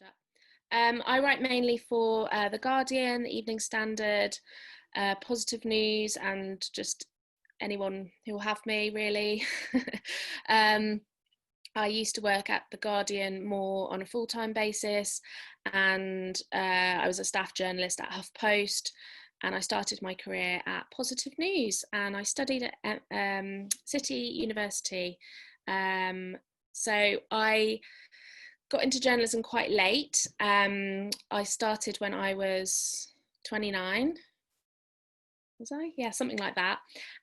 popped up. I write mainly for The Guardian, the Evening Standard, Positive News, and just anyone who will have me, really. I used to work at The Guardian more on a full-time basis, and I was a staff journalist at HuffPost, and I started my career at Positive News, and I studied at City University. So I got into journalism quite late. I started when I was 29. Was I? Yeah, something like that.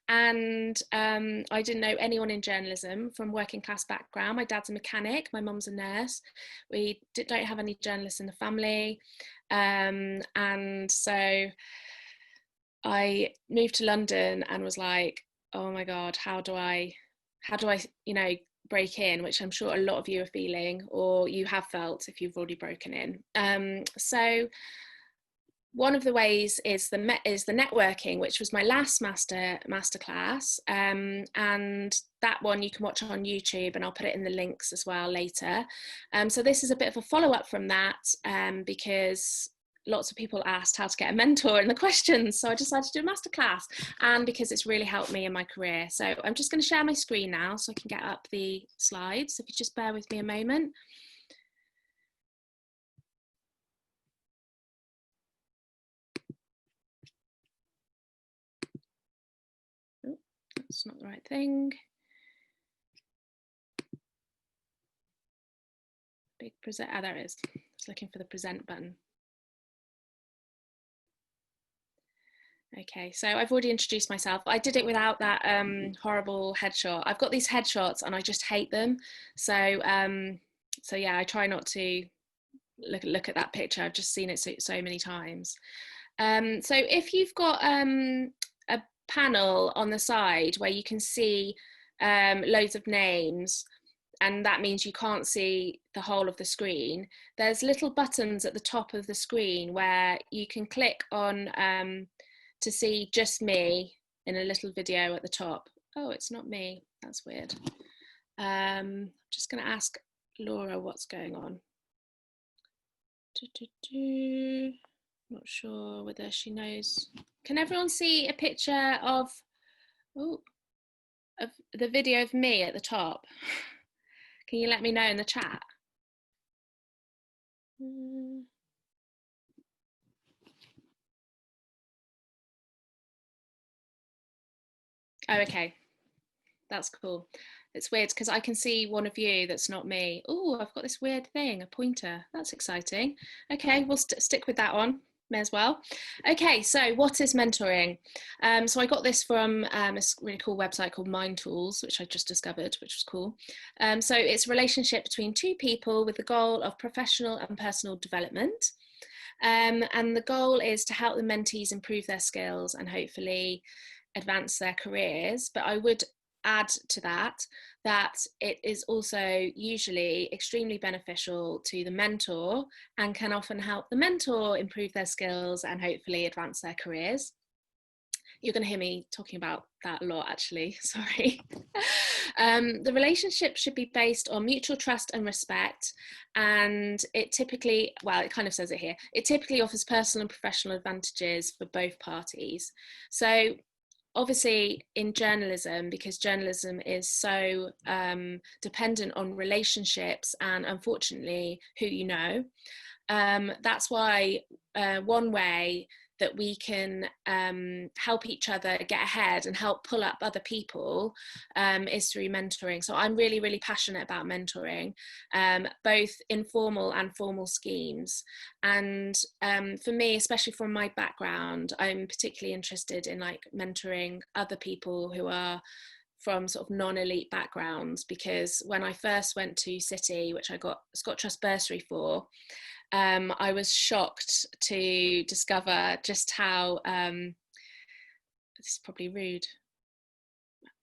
And I didn't know anyone in journalism from working class background. My dad's a mechanic, my mum's a nurse. We don't have any journalists in the family. And so I moved to London and was like, oh my God, how do I, break in, which I'm sure a lot of you are feeling, or you have felt if you've already broken in. So one of the ways is the networking, which was my last masterclass, and that one you can watch on YouTube, and I'll put it in the links as well later. So this is a bit of a follow-up from that, because lots of people asked how to get a mentor in the questions, so I decided to do a masterclass, and because it's really helped me in my career. So I'm just going to share my screen now so I can get up the slides. If you just bear with me a moment. Oh, that's not the right thing. Big present. Ah, there it is. I was looking for the present button. Okay, so I've already introduced myself. I did it without that horrible headshot. I've got these headshots and I just hate them. So yeah, I try not to look at that picture. I've just seen it so many times. So if you've got a panel on the side where you can see loads of names, and that means you can't see the whole of the screen, there's little buttons at the top of the screen where you can click on to see just me in a little video at the top. Oh, it's not me. That's weird. I'm just going to ask Laura what's going on. Not sure whether she knows. Can everyone see a picture of the video of me at the top? Can you let me know in the chat? Oh, okay. That's cool. It's weird because I can see one of you that's not me. Oh, I've got this weird thing, a pointer. That's exciting. Okay, we'll stick with that one. May as well. Okay, so what is mentoring? So I got this from a really cool website called Mind Tools, which I just discovered, which was cool. So it's a relationship between two people with the goal of professional and personal development. And the goal is to help the mentees improve their skills and hopefully advance their careers. But I would add to that it is also usually extremely beneficial to the mentor and can often help the mentor improve their skills and hopefully advance their careers. You're going to hear me talking about that a lot, actually. Sorry. The relationship should be based on mutual trust and respect, and it typically, well, it kind of says it here, it typically offers personal and professional advantages for both parties. So obviously in journalism, because journalism is so dependent on relationships and unfortunately who you know, that's why one way that we can help each other get ahead and help pull up other people is through mentoring. So I'm really, really passionate about mentoring, both informal and formal schemes. And for me, especially from my background, I'm particularly interested in like mentoring other people who are from sort of non-elite backgrounds, because when I first went to City, which I got Scott Trust bursary for, I was shocked to discover just how, this is probably rude,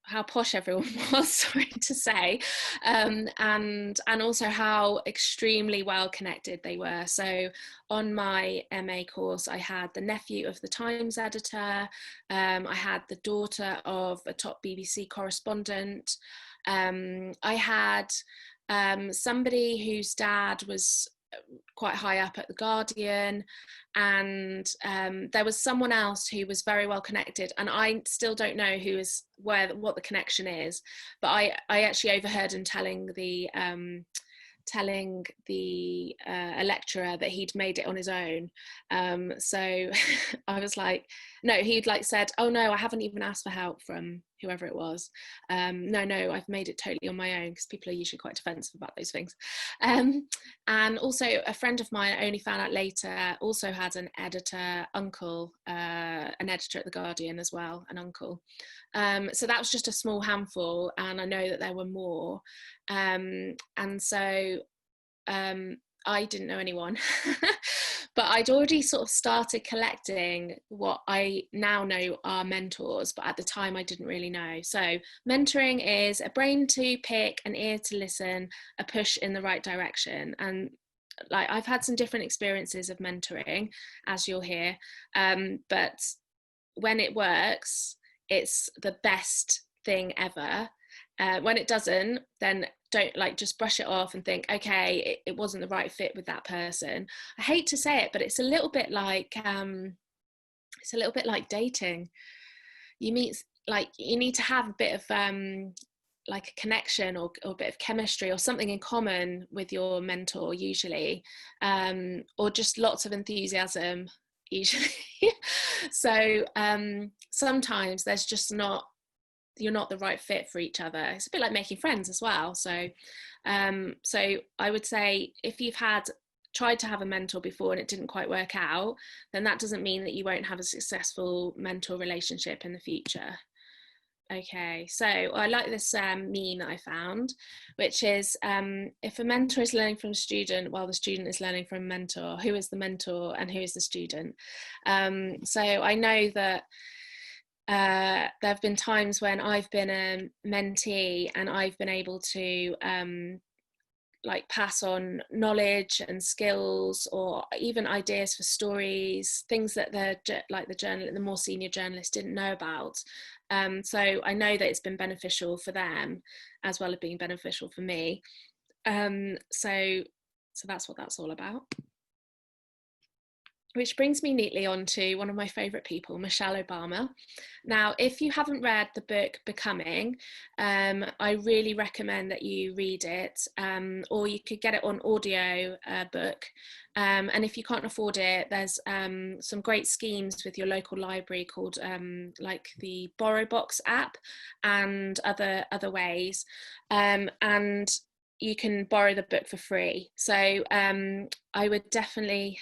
how posh everyone was, sorry to say, and also how extremely well connected they were. So on my MA course, I had the nephew of the Times editor, I had the daughter of a top BBC correspondent, I had somebody whose dad was quite high up at the Guardian, and there was someone else who was very well connected, and I still don't know what the connection is, but I actually overheard him telling the a lecturer that he'd made it on his own. So I was like, no, he'd like said, oh no, I haven't even asked for help from whoever it was. No, I've made it totally on my own, because people are usually quite defensive about those things. And also a friend of mine, I only found out later, also had an editor uncle, an editor at the Guardian as well, an uncle. So that was just a small handful, and I know that there were more. And so I didn't know anyone, but I'd already sort of started collecting what I now know are mentors, but at the time I didn't really know. So mentoring is a brain to pick, an ear to listen, a push in the right direction. And like, I've had some different experiences of mentoring, as you'll hear, but when it works, it's the best thing ever. When it doesn't, then don't just brush it off and think, okay, it wasn't the right fit with that person. I hate to say it, but it's a little bit like dating. You meet, you need to have a bit of like a connection or a bit of chemistry or something in common with your mentor usually, or just lots of enthusiasm usually. So sometimes there's just you're not the right fit for each other. It's a bit like making friends as well. So I would say, if you've tried to have a mentor before and it didn't quite work out, then that doesn't mean that you won't have a successful mentor relationship in the future. Okay, so I like this meme that I found, which is, if a mentor is learning from a student while the student is learning from a mentor, who is the mentor and who is the student? So I know that there have been times when I've been a mentee and I've been able to pass on knowledge and skills, or even ideas for stories, things that the more senior journalists didn't know about. So I know that it's been beneficial for them as well as being beneficial for me. So that's what that's all about. Which brings me neatly on to one of my favourite people, Michelle Obama. Now, if you haven't read the book Becoming, I really recommend that you read it, or you could get it on audio book. And if you can't afford it, there's some great schemes with your local library called like the Borrow Box app and other ways. And you can borrow the book for free. So I would definitely...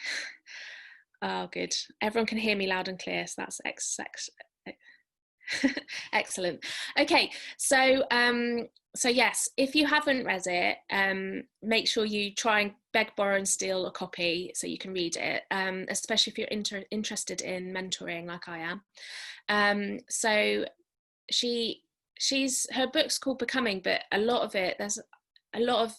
Oh, good. Everyone can hear me loud and clear, so that's excellent. Okay, so yes, if you haven't read it, make sure you try and beg, borrow and steal a copy so you can read it, especially if you're interested in mentoring like I am. So her book's called Becoming, but a lot of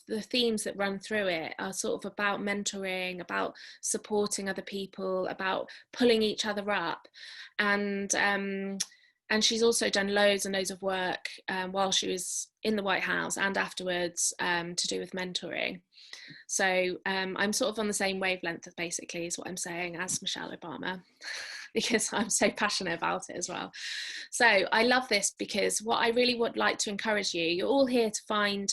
the themes that run through it are sort of about mentoring, about supporting other people, about pulling each other up. And she's also done loads and loads of work while she was in the White House and afterwards to do with mentoring. So I'm sort of on the same wavelength, basically, is what I'm saying, as Michelle Obama, because I'm so passionate about it as well. So I love this because what I really would like to encourage you, you're all here to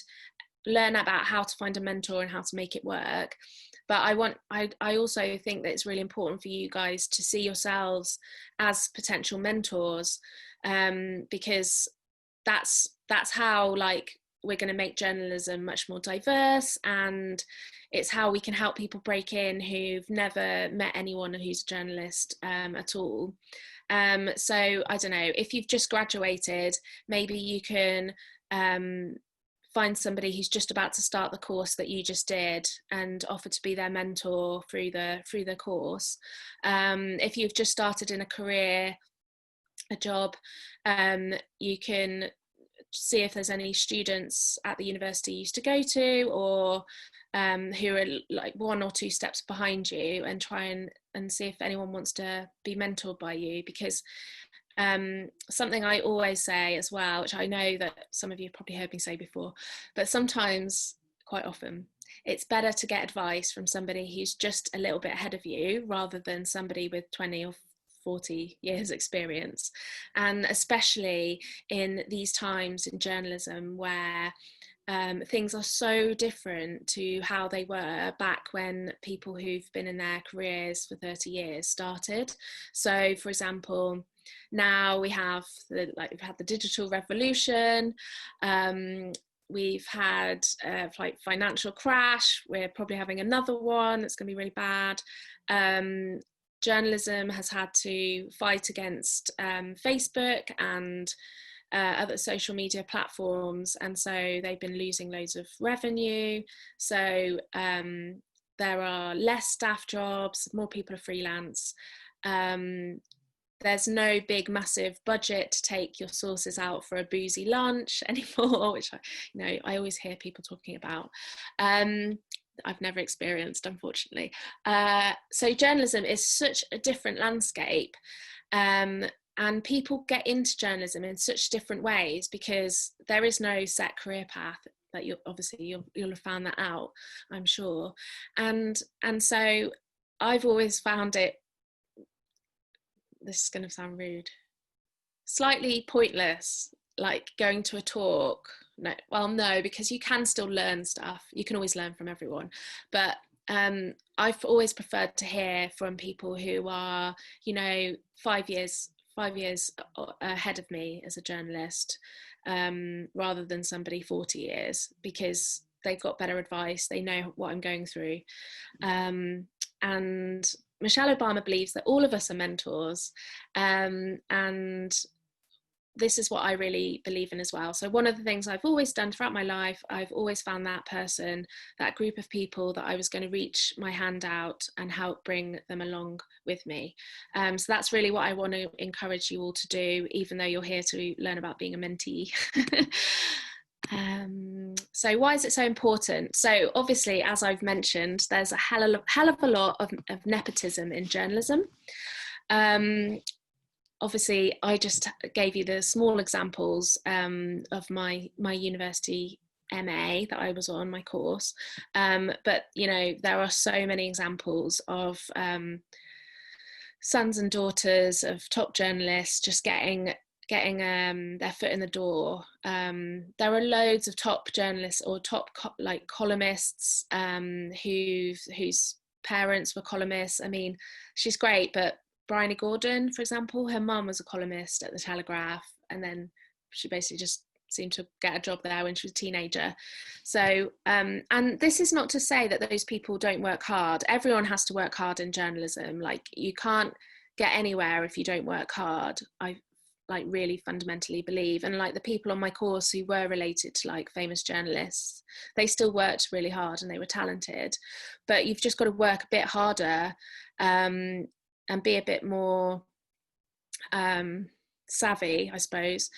learn about how to find a mentor and how to make it work, but I also think that it's really important for you guys to see yourselves as potential mentors, because that's how we're going to make journalism much more diverse, and it's how we can help people break in who've never met anyone who's a journalist at all. So I don't know, if you've just graduated, maybe you can find somebody who's just about to start the course that you just did and offer to be their mentor through the course. If you've just started in a career, a job, you can see if there's any students at the university you used to go to, or who are like 1 or 2 steps behind you, and try and see if anyone wants to be mentored by you. Because something I always say as well, which I know that some of you have probably heard me say before, but sometimes, quite often, it's better to get advice from somebody who's just a little bit ahead of you rather than somebody with 20 or 40 years experience. And especially in these times in journalism where things are so different to how they were back when people who've been in their careers for 30 years started. So, for example, now we've had the digital revolution. We've had like financial crash. We're probably having another one that's going to be really bad. Journalism has had to fight against Facebook and other social media platforms, and so they've been losing loads of revenue. So there are less staff jobs, more people are freelance. There's no big massive budget to take your sources out for a boozy lunch anymore, which I always hear people talking about. I've never experienced, unfortunately. So journalism is such a different landscape. And people get into journalism in such different ways because there is no set career path. That you'll have found that out, I'm sure. And so I've always found it, this is going to sound rude, slightly pointless, like going to a talk. No, because you can still learn stuff. You can always learn from everyone. But I've always preferred to hear from people who are, 5 years ahead of me as a journalist, rather than somebody 40 years, because they've got better advice, they know what I'm going through. And Michelle Obama believes that all of us are mentors, and this is what I really believe in as well. So one of the things I've always done throughout my life, I've always found that person, that group of people that I was going to reach my hand out and help bring them along with me. So that's really what I want to encourage you all to do, even though you're here to learn about being a mentee. So why is it so important? So obviously, as I've mentioned, there's a hell of a lot of nepotism in journalism. Obviously, I just gave you the small examples of my university MA that I was on, my course. But, there are so many examples of sons and daughters of top journalists just getting their foot in the door. There are loads of top journalists or top columnists whose parents were columnists. I mean, she's great, but Bryony Gordon, for example, her mum was a columnist at the Telegraph, and then she basically just seemed to get a job there when she was a teenager. So, and this is not to say that those people don't work hard. Everyone has to work hard in journalism. Like, you can't get anywhere if you don't work hard. I really fundamentally believe. And like the people on my course who were related to like famous journalists, they still worked really hard and they were talented, but you've just got to work a bit harder, and be a bit more savvy, I suppose,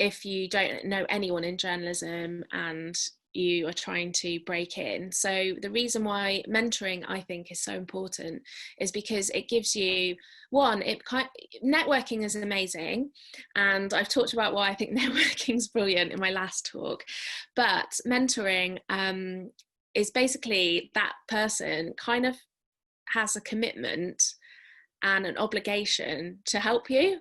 if you don't know anyone in journalism and you are trying to break in. So the reason why mentoring, I think, is so important is because it gives you, networking is amazing, and I've talked about why I think networking is brilliant in my last talk, but mentoring is basically that person kind of has a commitment and an obligation to help you.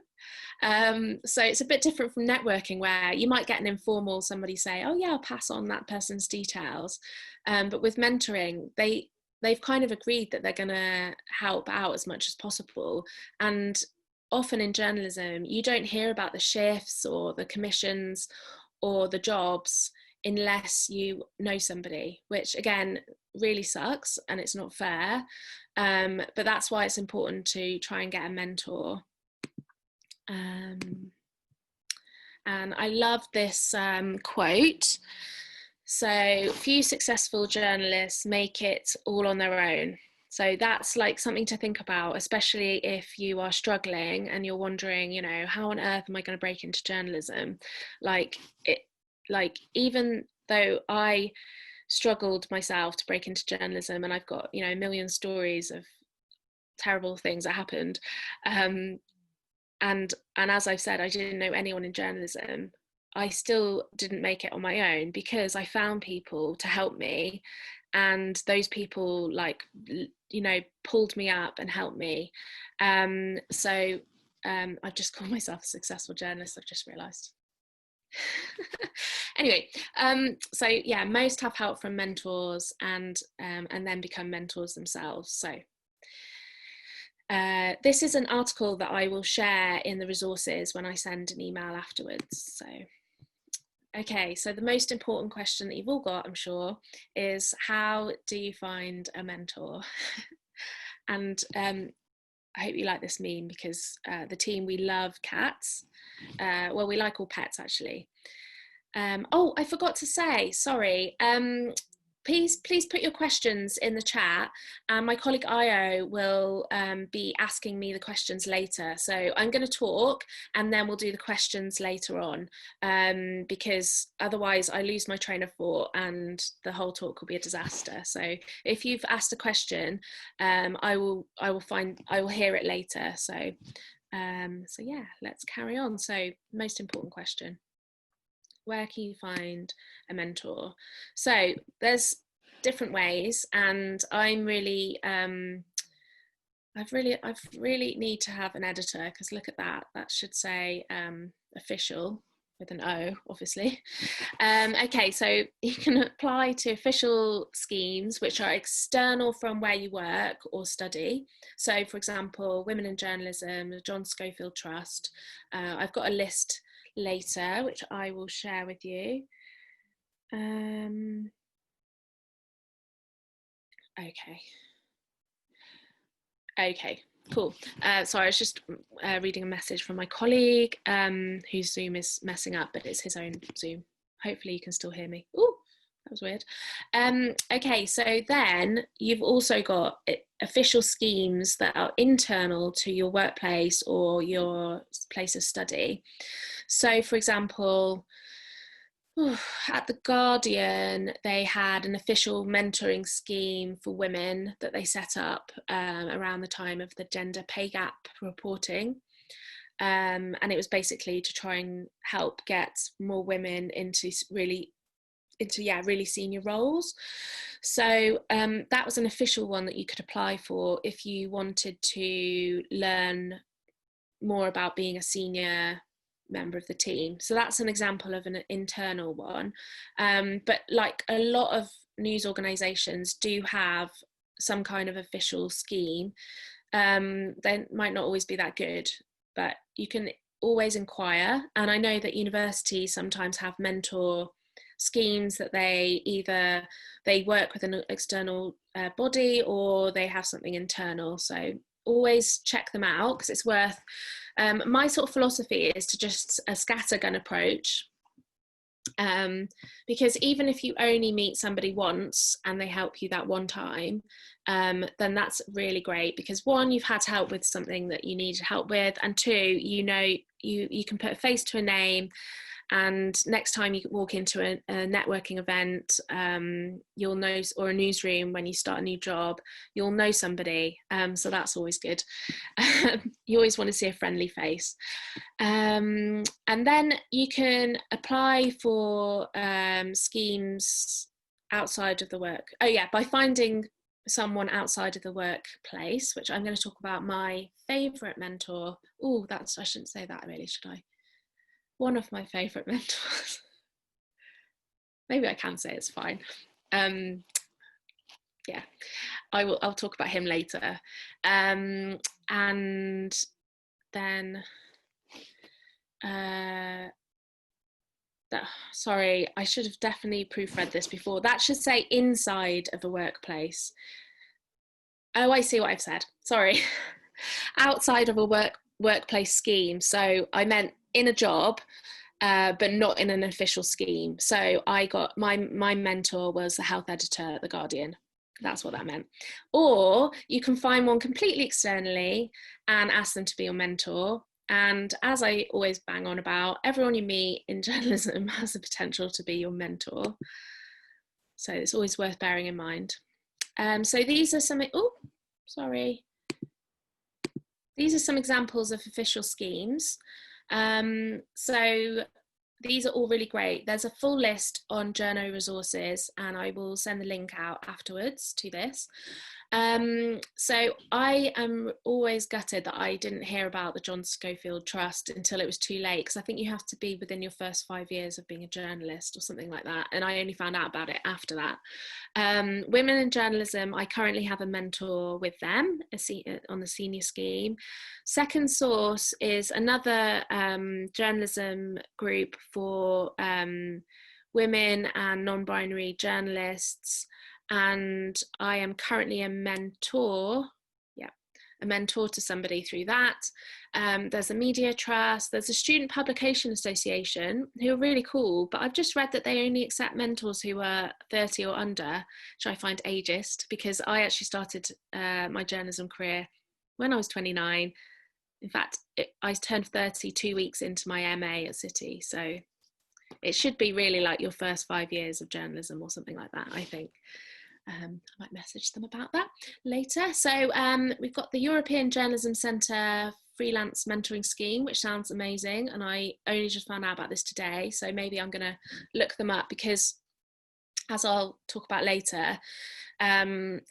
So it's a bit different from networking, where you might get an informal somebody say, oh yeah, I'll pass on that person's details. But with mentoring, they've kind of agreed that they're going to help out as much as possible. And often in journalism, you don't hear about the shifts or the commissions or the jobs unless you know somebody, which again really sucks and it's not fair. But that's why it's important to try and get a mentor. And I love this quote. So, few successful journalists make it all on their own. So that's like something to think about, especially if you are struggling and you're wondering, how on earth am I going to break into journalism? Even though I struggled myself to break into journalism, and I've got, a million stories of terrible things that happened. And as I've said, I didn't know anyone in journalism. I still didn't make it on my own, because I found people to help me, and those people, like, you know, pulled me up and helped me. So I've just called myself a successful journalist, I've just realised. Anyway, so yeah, most have help from mentors, and then become mentors themselves. So this is an article that I will share in the resources when I send an email afterwards. So okay, so the most important question that you've all got, I'm sure, is how do you find a mentor? And I hope you like this meme, because the team, we love cats. Well, we like all pets, actually. Oh, I forgot to say, sorry. Please put your questions in the chat, and my colleague Io will be asking me the questions later. So I'm going to talk, and then we'll do the questions later on, because otherwise I lose my train of thought and the whole talk will be a disaster. So if you've asked a question, I will hear it later. So yeah, let's carry on. So most important question: where can you find a mentor? So there's different ways, and I'm really I've really need to have an editor, because look at that, should say official with an O, obviously. Okay, so you can apply to official schemes which are external from where you work or study. So for example, Women in Journalism, the John Schofield Trust. I've got a list later which I will share with you. Okay, cool. Sorry, I was just reading a message from my colleague whose Zoom is messing up, but it's his own Zoom. Hopefully you can still hear me. Oh, that was weird. Okay, so then you've also got official schemes that are internal to your workplace or your place of study. So for example, at The Guardian, they had an official mentoring scheme for women that they set up around the time of the gender pay gap reporting. And it was basically to try and help get more women into really senior roles. So that was an official one that you could apply for if you wanted to learn more about being a senior member of the team. So that's an example of an internal one. But like a lot of news organizations do have some kind of official scheme. They might not always be that good, but you can always inquire. And I know that universities sometimes have mentor schemes that they work with an external body, or they have something internal. So always check them out, because it's worth. My sort of philosophy is to just a scattergun approach, because even if you only meet somebody once and they help you that one time, then that's really great, because one, you've had help with something that you needed help with, and two, you can put a face to a name, and next time you walk into a networking event, you'll know, or a newsroom when you start a new job, you'll know somebody. So that's always good. You always want to see a friendly face. And then you can apply for schemes outside of the work. Oh yeah, by finding someone outside of the workplace, which I'm going to talk about my favourite mentor. Oh, I shouldn't say that really, should I? One of my favourite mentors. Maybe I can say it's fine. Yeah, I'll talk about him later. And then sorry, I should have definitely proofread this before. That should say inside of the workplace. Oh, I see what I've said. Sorry. Outside of a workplace scheme. So I meant in a job, but not in an official scheme. So I got my mentor was the health editor at The Guardian. That's what that meant. Or you can find one completely externally and ask them to be your mentor. And as I always bang on about, everyone you meet in journalism has the potential to be your mentor. So it's always worth bearing in mind. So these are some, these are some examples of official schemes. So these are all really great. There's a full list on journo resources, and I will send the link out afterwards to this. So I am always gutted that I didn't hear about the John Schofield Trust until it was too late, because I think you have to be within your first 5 years of being a journalist or something like that, and I only found out about it after that. Women in journalism, I currently have a mentor with them on the senior scheme. Second Source is another journalism group for women and non-binary journalists, and I am currently a mentor to somebody through that. There's a media trust, there's a student publication association who are really cool, but I've just read that they only accept mentors who are 30 or under, which I find ageist, because I actually started my journalism career when I was 29. In fact, I turned 30 2 weeks into my MA at City, so it should be really like your first 5 years of journalism or something like that, I think. I might message them about that later. So we've got the European Journalism Centre freelance mentoring scheme, which sounds amazing, and I only just found out about this today, so maybe I'm going to look them up, because as I'll talk about later,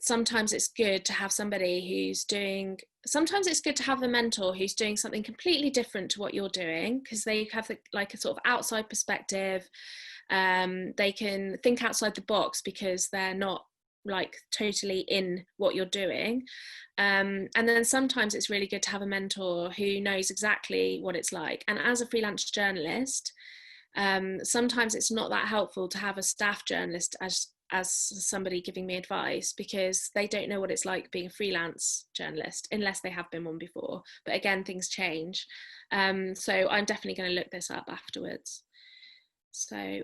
sometimes it's good to have somebody who's doing, sometimes it's good to have a mentor who's doing something completely different to what you're doing, because they have like a sort of outside perspective. They can think outside the box because they're not like totally in what you're doing, and then sometimes it's really good to have a mentor who knows exactly what it's like. And as a freelance journalist, sometimes it's not that helpful to have a staff journalist as somebody giving me advice, because they don't know what it's like being a freelance journalist unless they have been one before. But again, things change, so I'm definitely going to look this up afterwards. So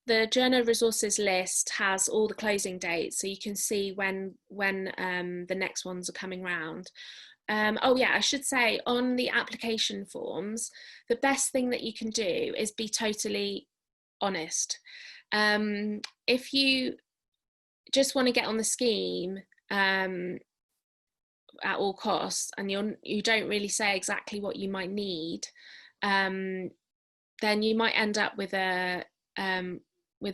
the journal resources list has all the closing dates, so you can see when the next ones are coming round. Oh yeah, I should say, on the application forms, the best thing that you can do is be totally honest. If you just want to get on the scheme at all costs, and you don't really say exactly what you might need, then you might end up with a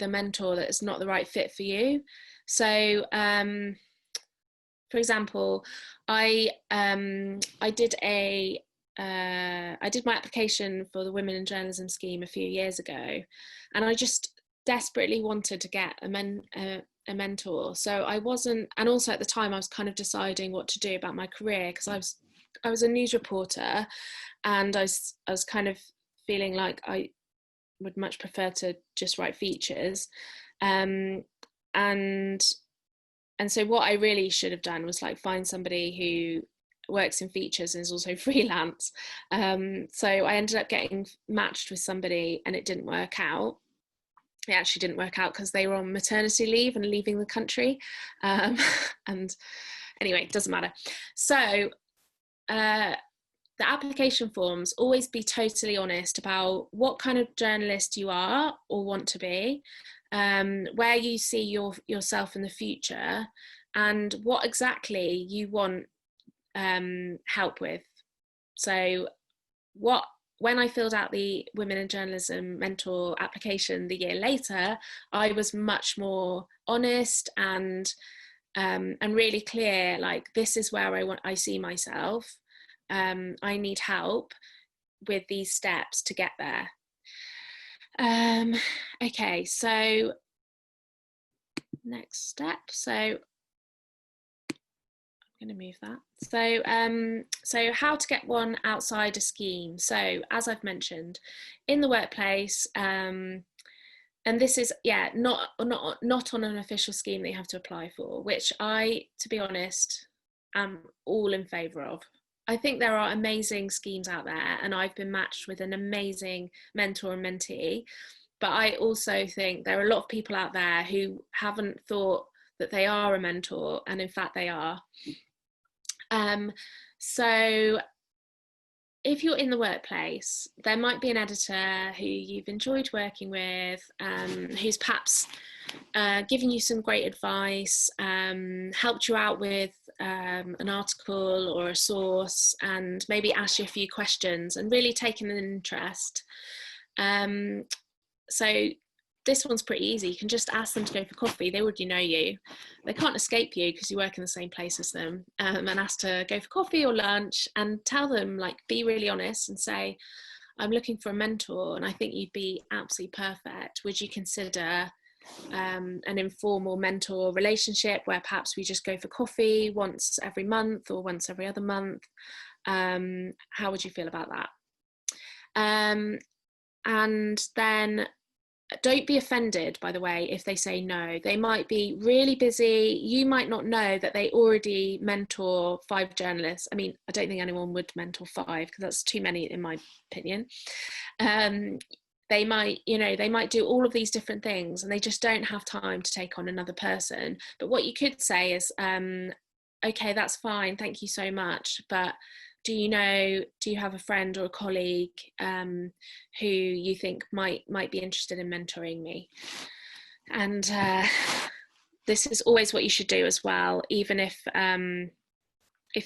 mentor that's not the right fit for you. So for example, I did my application for the Women in Journalism scheme a few years ago, and I just desperately wanted to get a mentor. So I wasn't, and also at the time I was kind of deciding what to do about my career, because I was a news reporter, and I was kind of feeling like I would much prefer to just write features, and so what I really should have done was like find somebody who works in features and is also freelance. So I ended up getting matched with somebody, and it didn't work out. It actually didn't work out because they were on maternity leave and leaving the country, and anyway, it doesn't matter. So the application forms, always be totally honest about what kind of journalist you are or want to be, where you see yourself in the future, and what exactly you want help with. So when I filled out the Women in Journalism mentor application the year later, I was much more honest and really clear, like, this is where I see myself. I need help with these steps to get there. Okay, so next step. So I'm going to move that. So how to get one outside a scheme. So as I've mentioned, in the workplace, and this is not on an official scheme that you have to apply for, which I, to be honest, am all in favour of. I think there are amazing schemes out there, and I've been matched with an amazing mentor and mentee, but I also think there are a lot of people out there who haven't thought that they are a mentor, and in fact they are. So if you're in the workplace, there might be an editor who you've enjoyed working with, who's perhaps given you some great advice, helped you out with an article or a source, and maybe asked you a few questions and really taken an interest. So this one's pretty easy. You can just ask them to go for coffee. They already know you. They can't escape you because you work in the same place as them, and ask to go for coffee or lunch, and tell them, like, be really honest and say, I'm looking for a mentor and I think you'd be absolutely perfect. Would you consider an informal mentor relationship where perhaps we just go for coffee once every month or once every other month? How would you feel about that? And then don't be offended, by the way, if they say no. They might be really busy. You might not know that they already mentor 5 journalists. I mean, I don't think anyone would mentor 5 because that's too many in my opinion. They might, they might do all of these different things and they just don't have time to take on another person. But what you could say is, okay, that's fine, thank you so much, but do you have a friend or a colleague who you think might be interested in mentoring me? And this is always what you should do as well, even if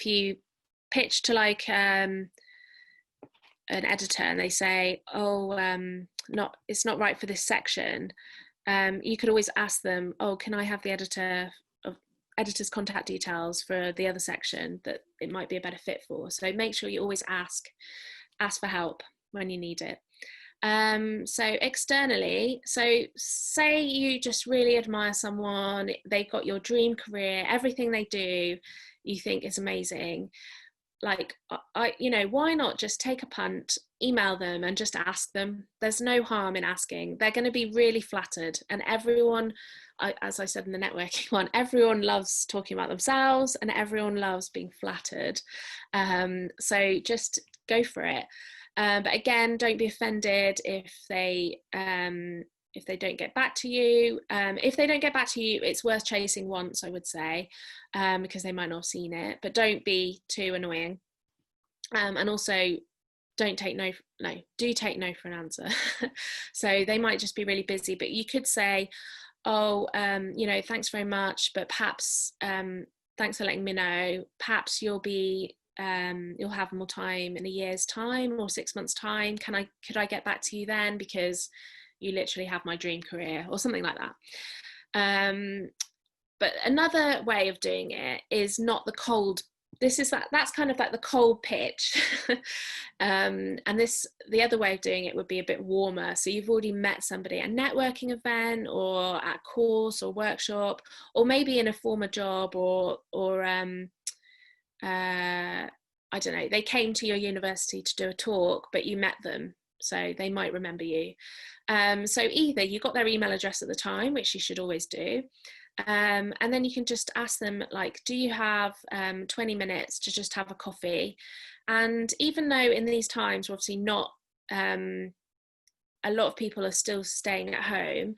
you pitch to like an editor and they say, oh, it's not right for this section, you could always ask them, oh, can I have the editor's contact details for the other section that it might be a better fit for? So make sure you always ask for help when you need it. So externally, so say you just really admire someone, they've got your dream career, everything they do you think is amazing. Like, why not just take a punt, email them and just ask them? There's no harm in asking. They're going to be really flattered, and everyone, as I said in the networking one, everyone loves talking about themselves and everyone loves being flattered. So just go for it. But again, don't be offended if they don't get back to you. If they don't get back to you, it's worth chasing once, I would say, because they might not have seen it, but don't be too annoying. And also do take no for an answer. So they might just be really busy, but you could say, oh, thanks very much, but perhaps, thanks for letting me know, perhaps you'll have more time in a year's time or 6 months time. Could I get back to you then, because you literally have my dream career, or something like that. But another way of doing it is not the cold. That's kind of like the cold pitch. And the other way of doing it would be a bit warmer. So you've already met somebody at a networking event or at a course or workshop, or maybe in a former job, or I don't know, they came to your university to do a talk, but you met them, so they might remember you. So either you got their email address at the time, which you should always do, and then you can just ask them, like, do you have 20 minutes to just have a coffee? And even though in these times we're obviously not, a lot of people are still staying at home,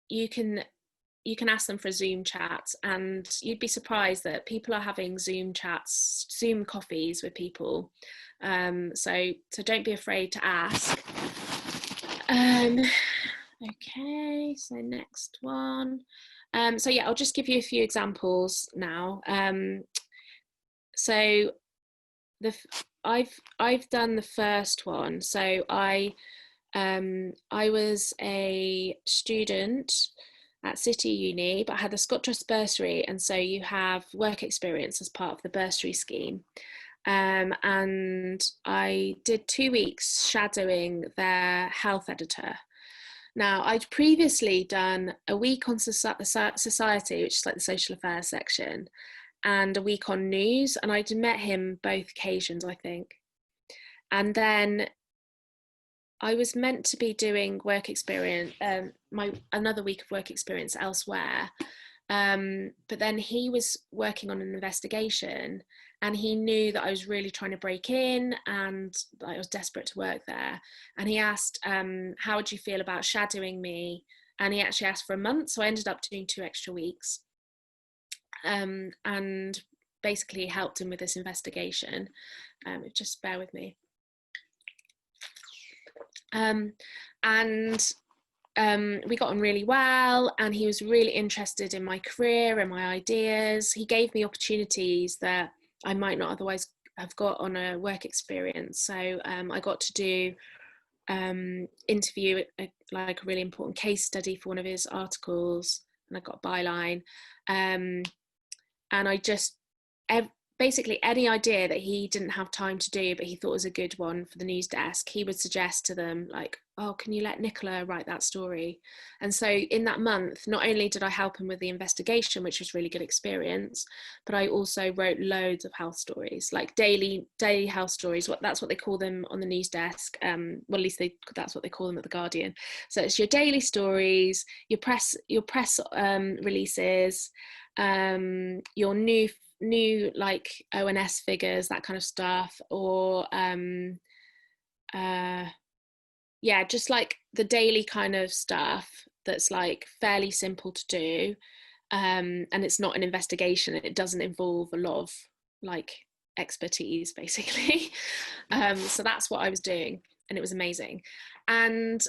you can ask them for a Zoom chat, and you'd be surprised that people are having Zoom chats, Zoom coffees with people. So don't be afraid to ask. Okay, so next one. So yeah, I'll just give you a few examples now. So I've done the first one. So I was a student at City Uni, but I had the Scott Trust bursary, and so you have work experience as part of the bursary scheme. And I did 2 weeks shadowing their health editor. Now, I'd previously done a week on Society, which is like the social affairs section, and a week on news, and I'd met him both occasions, I think. And then I was meant to be doing work experience, another week of work experience elsewhere, but then he was working on an investigation, and he knew that I was really trying to break in and that I was desperate to work there. And he asked, how would you feel about shadowing me? And he actually asked for a month, so I ended up doing 2 extra weeks, and basically helped him with this investigation. Just bear with me. And we got on really well, and he was really interested in my career and my ideas. He gave me opportunities that I might not otherwise have got on a work experience. So I got to do interview like a really important case study for one of his articles, and I got a byline. And I just basically any idea that he didn't have time to do but he thought was a good one for the news desk, he would suggest to them like, oh, can you let Nicola write that story? And so in that month, not only did I help him with the investigation, which was really good experience, but I also wrote loads of health stories, like daily health stories. That's what they call them on the news desk. Well, at least that's what they call them at the Guardian. So it's your daily stories, your press releases, your new like ONS figures, that kind of stuff, or yeah, just like the daily kind of stuff that's like fairly simple to do, and it's not an investigation, it doesn't involve a lot of like expertise basically. So that's what I was doing, and it was amazing. And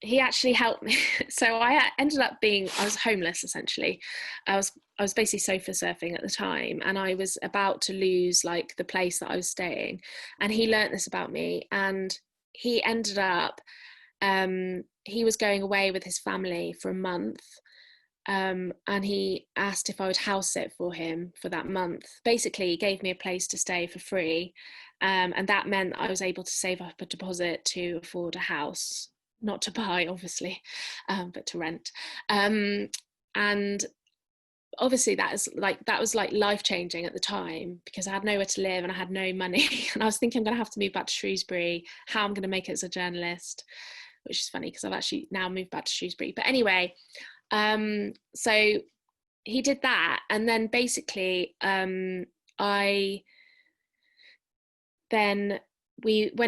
he actually helped me. So I ended up I was homeless essentially. I was basically sofa surfing at the time, and I was about to lose like the place that I was staying. And he learnt this about me, and he ended up, he was going away with his family for a month. And he asked if I would house sit for him for that month. Basically, he gave me a place to stay for free. And that meant I was able to save up a deposit to afford a house, not to buy, obviously, but to rent. And obviously that was like life-changing at the time, because I had nowhere to live and I had no money. And I was thinking I'm going to have to move back to Shrewsbury, how I'm going to make it as a journalist, which is funny because I've actually now moved back to Shrewsbury. But anyway, so he did that, and then basically when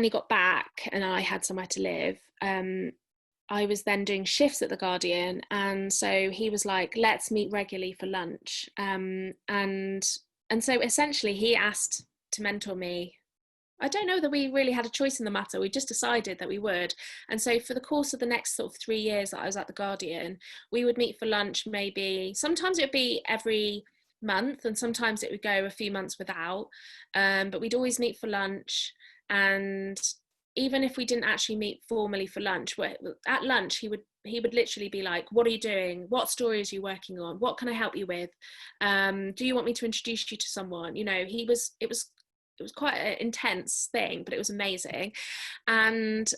he got back and I had somewhere to live, I was then doing shifts at the Guardian, and so he was like, let's meet regularly for lunch, and so essentially he asked to mentor me. I don't know that we really had a choice in the matter. We just decided that we would. And so for the course of the next sort of 3 years that I was at the Guardian, we would meet for lunch. Maybe sometimes it would be every month, and sometimes it would go a few months without, but we'd always meet for lunch. And even if we didn't actually meet formally for lunch, at lunch he would literally be like, what are you doing, what stories are you working on, what can I help you with, do you want me to introduce you to someone? You know, it was quite an intense thing, but it was amazing. And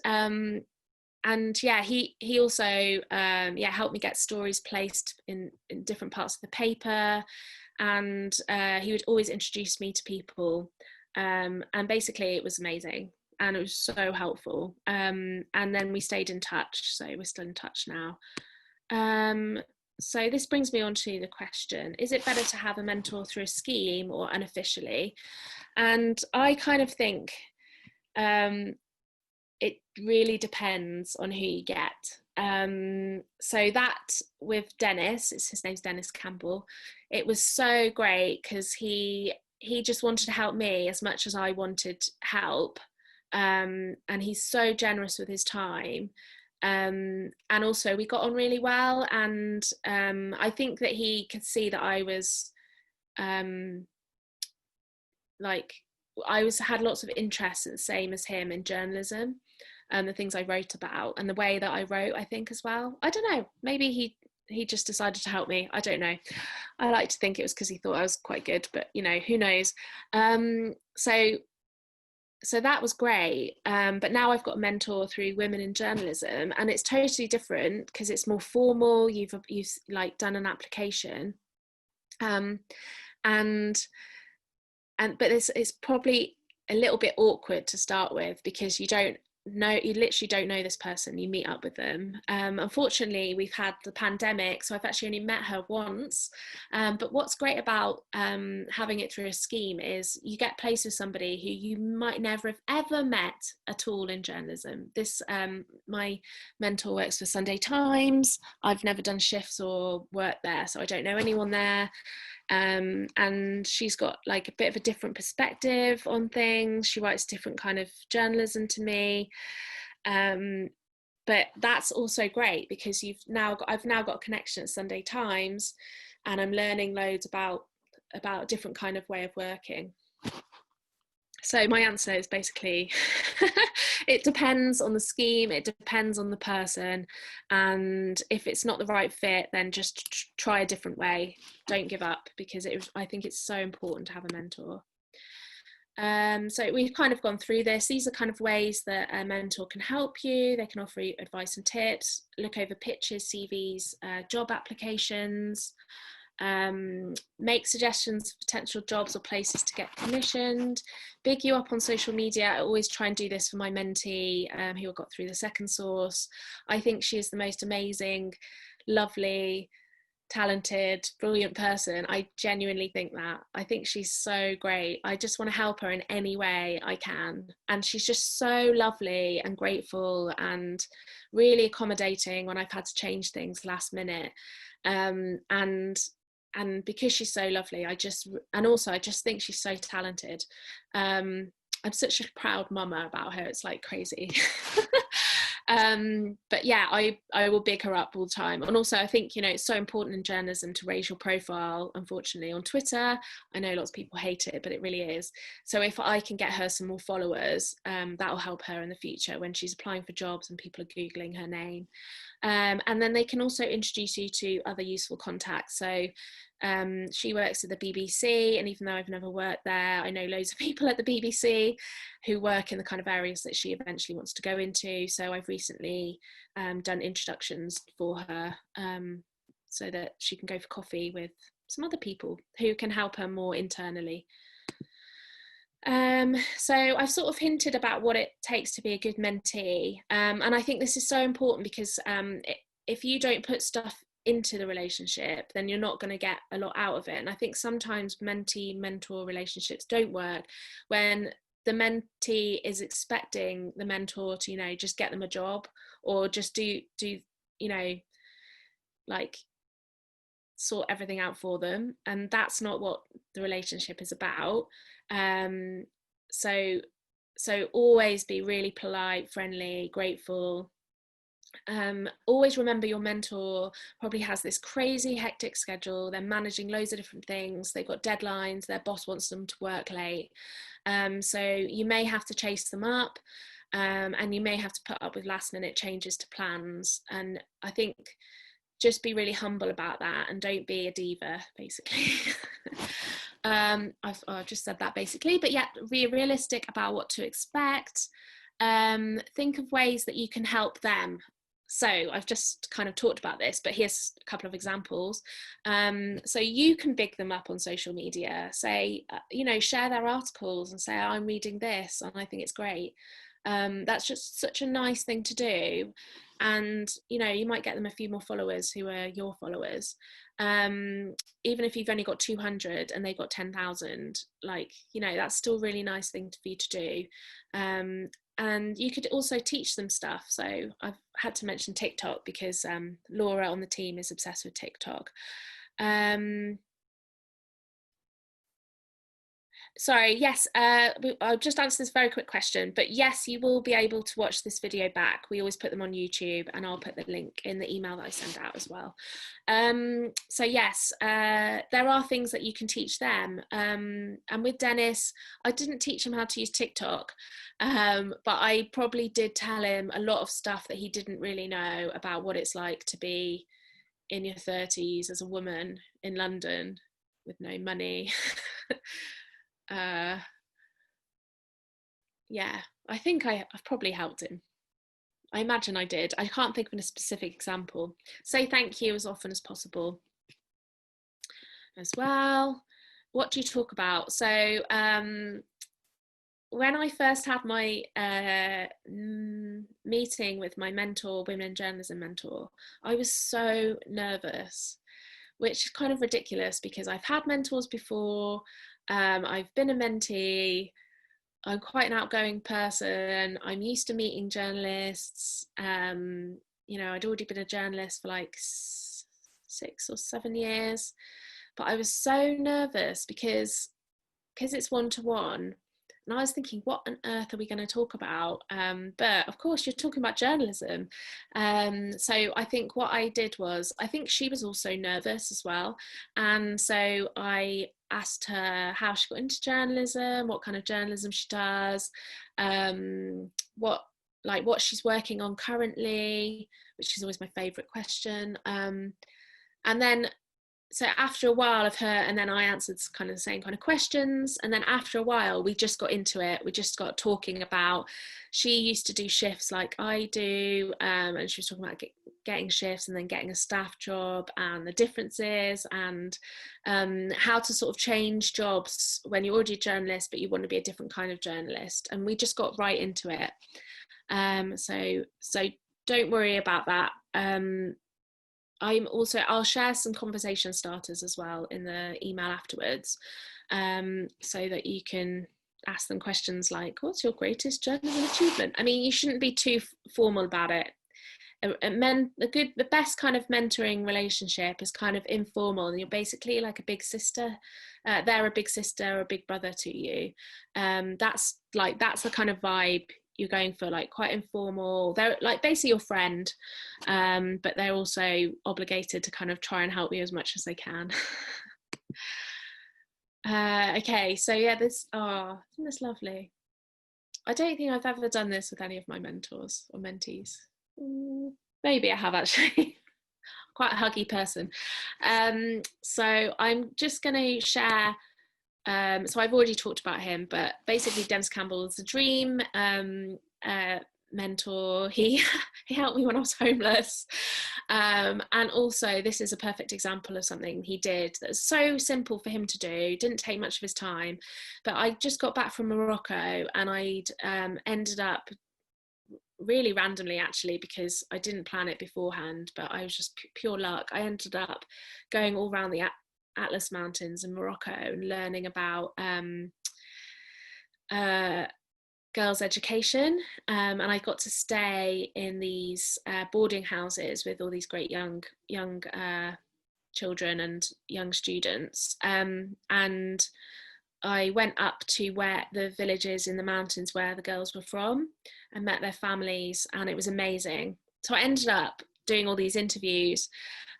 yeah, he also helped me get stories placed in different parts of the paper, and he would always introduce me to people, and basically it was amazing, and it was so helpful. And then we stayed in touch, so we're still in touch now. So this brings me on to the question, is it better to have a mentor through a scheme or unofficially? And I kind of think it really depends on who you get. So that with Dennis, his name's Dennis Campbell, it was so great because he just wanted to help me as much as I wanted help. And he's so generous with his time. And also we got on really well, and I think that he could see that I was had lots of interests the same as him in journalism, and the things I wrote about and the way that I wrote, I think, as well. I don't know, maybe he just decided to help me. I don't know. I like to think it was because he thought I was quite good, but you know, who knows. So that was great, but now I've got a mentor through Women in Journalism, and it's totally different because it's more formal. You've like done an application, and but it's probably a little bit awkward to start with because you literally don't know this person. You meet up with them. Unfortunately, we've had the pandemic, so I've actually only met her once. But what's great about having it through a scheme is you get placed with somebody who you might never have ever met at all in journalism. My mentor works for Sunday Times. I've never done shifts or worked there, so I don't know anyone there. And she's got like a bit of a different perspective on things. She writes different kind of journalism to me, but that's also great because I've now got a connection at Sunday Times, and I'm learning loads about a different kind of way of working. So my answer is basically, it depends on the scheme, it depends on the person, and if it's not the right fit, then just try a different way. Don't give up, because I think it's so important to have a mentor. So we've kind of gone through this. These are kind of ways that a mentor can help you. They can offer you advice and tips, look over pitches, CVs, job applications, make suggestions for potential jobs or places to get commissioned, big you up on social media. I always try and do this for my mentee who got through the second source. I think she is the most amazing, lovely, talented, brilliant person. I genuinely think that. I think she's so great. I just want to help her in any way I can. And she's just so lovely and grateful and really accommodating when I've had to change things last minute. And because she's so lovely, I just think she's so talented. I'm such a proud mama about her. It's like crazy. But yeah, I will big her up all the time. And also I think, it's so important in journalism to raise your profile. Unfortunately, on Twitter, I know lots of people hate it, but it really is. So if I can get her some more followers, that will help her in the future when she's applying for jobs and people are Googling her name. And then they can also introduce you to other useful contacts. So she works at the BBC, and even though I've never worked there, I know loads of people at the BBC who work in the kind of areas that she eventually wants to go into. So I've recently done introductions for her, so that she can go for coffee with some other people who can help her more internally. So I've sort of hinted about what it takes to be a good mentee, and I think this is so important because if you don't put stuff into the relationship, then you're not going to get a lot out of it. And I think sometimes mentee-mentor relationships don't work when the mentee is expecting the mentor to, just get them a job or just do like sort everything out for them. And that's not what the relationship is about. So always be really polite, friendly, grateful. Always remember your mentor probably has this crazy hectic schedule. They're managing loads of different things. They've got deadlines. Their boss wants them to work late. So you may have to chase them up, and you may have to put up with last minute changes to plans. And I think just be really humble about that and don't be a diva, basically. I've just said that basically, but yeah, be realistic about what to expect. Think of ways that you can help them. So I've just kind of talked about this, but here's a couple of examples. So you can big them up on social media, say, share their articles and say, I'm reading this and I think it's great. That's just such a nice thing to do. And, you might get them a few more followers who are your followers. Even if you've only got 200 and they've got 10,000, that's still a really nice thing for you to do. And you could also teach them stuff. So I've had to mention TikTok because Laura on the team is obsessed with TikTok. Sorry, yes, I'll just answer this very quick question, but yes, you will be able to watch this video back. We always put them on YouTube, and I'll put the link in the email that I send out as well. So yes, there are things that you can teach them. And with Dennis, I didn't teach him how to use TikTok, but I probably did tell him a lot of stuff that he didn't really know about what it's like to be in your 30s as a woman in London with no money. Yeah, I think I've probably helped him. I imagine I did. I can't think of a specific example. Say thank you as often as possible as well. What do you talk about? So when I first had my meeting with my mentor, women in journalism mentor, I was so nervous, which is kind of ridiculous because I've had mentors before. I've been a mentee. I'm quite an outgoing person. I'm used to meeting journalists. I'd already been a journalist for like 6 or 7 years, but I was so nervous because it's one-to-one. and I was thinking, what on earth are we going to talk about? But of course, you're talking about journalism. So I think what I did was, I think she was also nervous as well. And so I asked her how she got into journalism, what kind of journalism she does, what she's working on currently, which is always my favourite question. And then so after a while of her, and then I answered kind of the same kind of questions, and then after a while we just got into it. We just got talking about, she used to do shifts like I do, and she was talking about getting shifts and then getting a staff job and the differences, and how to sort of change jobs when you're already a journalist but you want to be a different kind of journalist. And we just got right into it. So don't worry about that. I'll share some conversation starters as well in the email afterwards, so that you can ask them questions like, what's your greatest journalism achievement? I mean, you shouldn't be too formal about it. The best kind of mentoring relationship is kind of informal, and you're basically like a big sister. They're a big sister or a big brother to you. That's the kind of vibe you're going for, like quite informal. They're like basically your friend, but they're also obligated to kind of try and help you as much as they can. Okay, so yeah, isn't this lovely? I don't think I've ever done this with any of my mentors or mentees. Maybe I have actually. Quite a huggy person. So I'm just going to share. So I've already talked about him, but basically Dennis Campbell is a dream mentor. He helped me when I was homeless, and also this is a perfect example of something he did that's so simple for him to do, didn't take much of his time. But I just got back from Morocco, and I'd ended up really randomly, actually, because I didn't plan it beforehand, but I was just pure luck. I ended up going all around the Atlas Mountains in Morocco and learning about girls' education, and I got to stay in these boarding houses with all these great young children and young students, and I went up to where the villages in the mountains where the girls were from and met their families, and it was amazing. So I ended up doing all these interviews,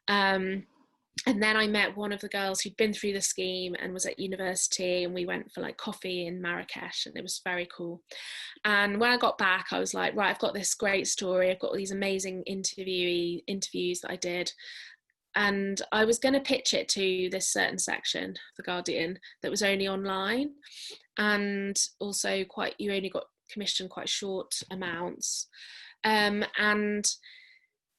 and then I met one of the girls who'd been through the scheme and was at university, and we went for like coffee in Marrakesh, and it was very cool. And when I got back, I was like, right, I've got this great story. I've got all these amazing interviews that I did. And I was going to pitch it to this certain section of The Guardian that was only online, and also you only got commissioned quite short amounts. And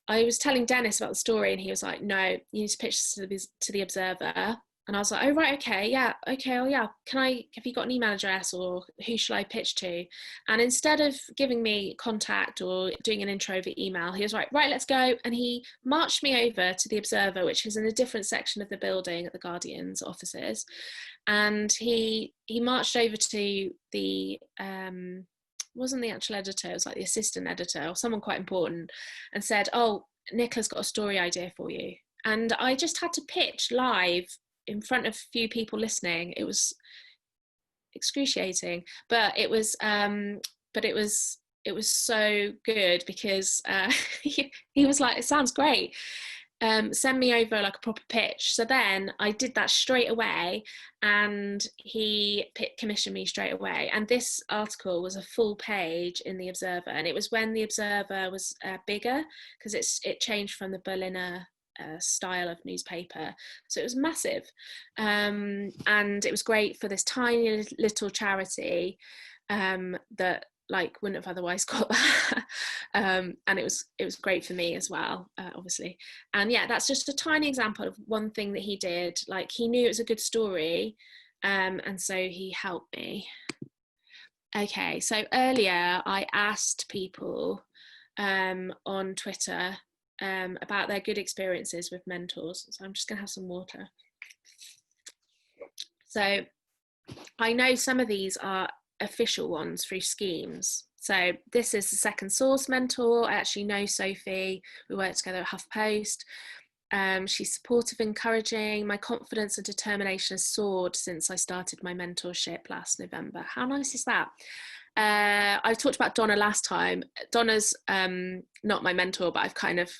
I was telling Dennis about the story, and he was like, no, you need to pitch to the Observer. And I was like, oh, right, okay, yeah, okay, oh, yeah. Have you got an email address, or who should I pitch to? And instead of giving me contact or doing an intro over email, he was like, right, let's go. And he marched me over to the Observer, which is in a different section of the building at the Guardian's offices. And he marched over to the, wasn't the actual editor, it was like the assistant editor or someone quite important, and said, oh, Nicola's got a story idea for you. And I just had to pitch live in front of a few people listening. It was excruciating, but it was so good, because he was like, it sounds great, send me over like a proper pitch. So then I did that straight away, and he commissioned me straight away. And this article was a full page in the Observer, and it was when the Observer was bigger, because it changed from the Berliner style of newspaper, so it was massive, and it was great for this tiny little charity that like wouldn't have otherwise got that. And it was great for me as well, obviously. And yeah, that's just a tiny example of one thing that he did. Like, he knew it was a good story, and so he helped me. Okay, so earlier I asked people on Twitter about their good experiences with mentors. So I'm just gonna have some water. So I know some of these are official ones through schemes. So this is the Second Source mentor. I actually know Sophie. We worked together at HuffPost. She's supportive, encouraging. My confidence and determination has soared since I started my mentorship last November. How nice is that? I talked about Donna last time. Donna's not my mentor, but I kind of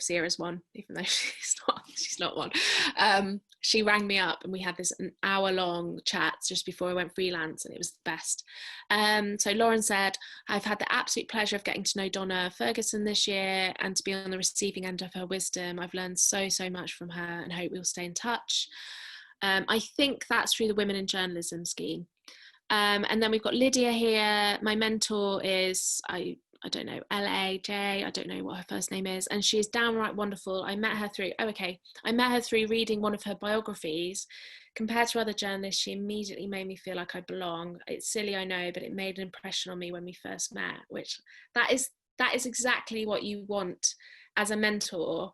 see her as one, even though she's not one. She rang me up and we had an hour-long chat just before I went freelance, and it was the best. So Lauren said, I've had the absolute pleasure of getting to know Donna Ferguson this year and to be on the receiving end of her wisdom. I've learned so much from her and hope we'll stay in touch. I think that's through the Women in Journalism scheme. And then we've got Lydia here. My mentor is, I don't know, LAJ, I don't know what her first name is, and she's downright wonderful. I met her through reading one of her biographies. Compared to other journalists, she immediately made me feel like I belong. It's silly, I know, but it made an impression on me when we first met, which that is exactly what you want as a mentor.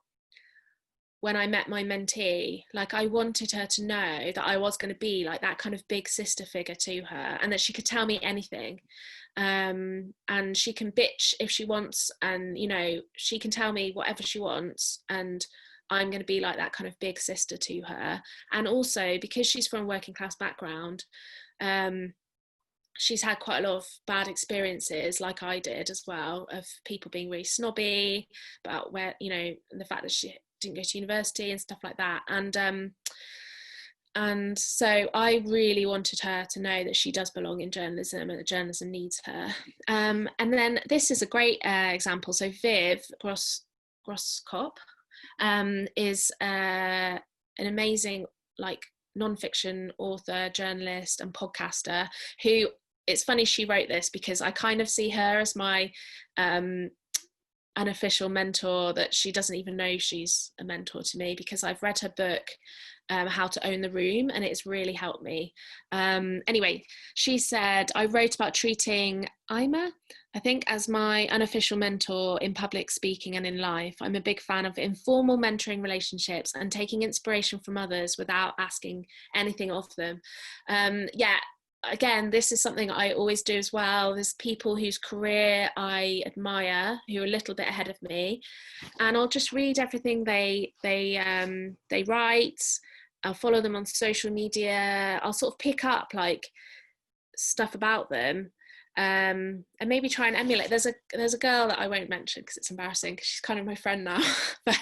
When I met my mentee, like, I wanted her to know that I was going to be like that kind of big sister figure to her, and that she could tell me anything. And she can bitch if she wants, and she can tell me whatever she wants, and I'm going to be like that kind of big sister to her. And also, because she's from a working class background, she's had quite a lot of bad experiences, like I did as well, of people being really snobby about where, the fact that she didn't go to university and stuff like that. And so I really wanted her to know that she does belong in journalism and that journalism needs her. And then this is a great example. So Viv Groskop is an amazing, like, non-fiction author, journalist and podcaster who, it's funny she wrote this because I kind of see her as my unofficial mentor, that she doesn't even know she's a mentor to me, because I've read her book, How to Own the Room, and it's really helped me. Anyway, she said, I wrote about treating Ima, I think, as my unofficial mentor in public speaking and in life. I'm a big fan of informal mentoring relationships and taking inspiration from others without asking anything of them. Again, this is something I always do as well. There's people whose career I admire who are a little bit ahead of me, and I'll just read everything they write. I'll follow them on social media. I'll sort of pick up like stuff about them, and maybe try and emulate. There's a girl that I won't mention because it's embarrassing, because she's kind of my friend now. But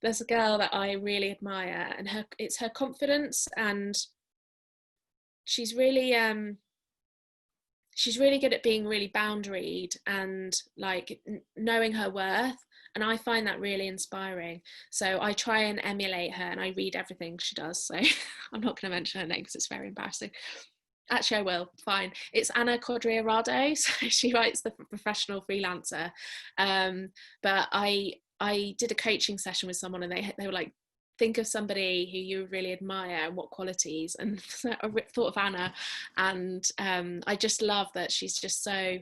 there's a girl that I really admire, and it's her confidence, and she's really good at being really boundaried and like knowing her worth, and I find that really inspiring. So I try and emulate her, and I read everything she does. So I'm not going to mention her name because it's very embarrassing. Actually, I will. Fine. It's Anna Codriarado. So she writes The Professional Freelancer. But I did a coaching session with someone, and they were like, think of somebody who you really admire and what qualities, and so I thought of Anna, and I just love that she's just so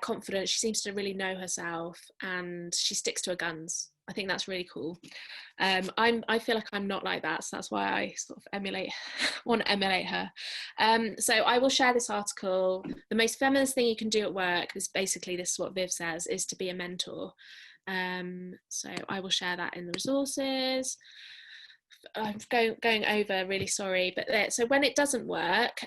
confident. She seems to really know herself, and she sticks to her guns. I think that's really cool. I feel like I'm not like that, so that's why I sort of want to emulate her. So I will share this article. The most feminist thing you can do at work is basically, this is what Viv says, is to be a mentor. So I will share that in the resources. I'm going over, really sorry, but so when it doesn't work,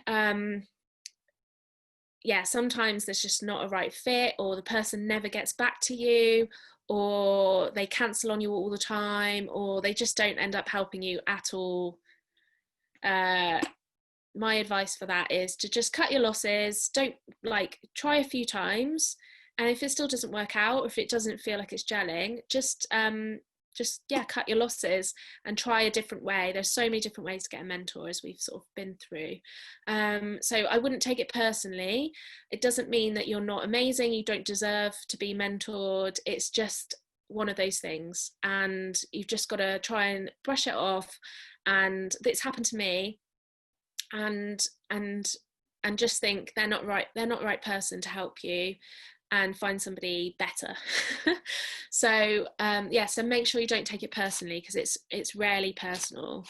sometimes there's just not a right fit, or the person never gets back to you, or they cancel on you all the time, or they just don't end up helping you at all. My advice for that is to just cut your losses. Don't try a few times, and if it still doesn't work out, if it doesn't feel like it's gelling, just cut your losses and try a different way. There's so many different ways to get a mentor, as we've sort of been through. So I wouldn't take it personally. It doesn't mean that you're not amazing, you don't deserve to be mentored. It's just one of those things, and you've just got to try and brush it off. And it's happened to me, and just think they're not the right person to help you, and find somebody better. So so make sure you don't take it personally, because it's rarely personal.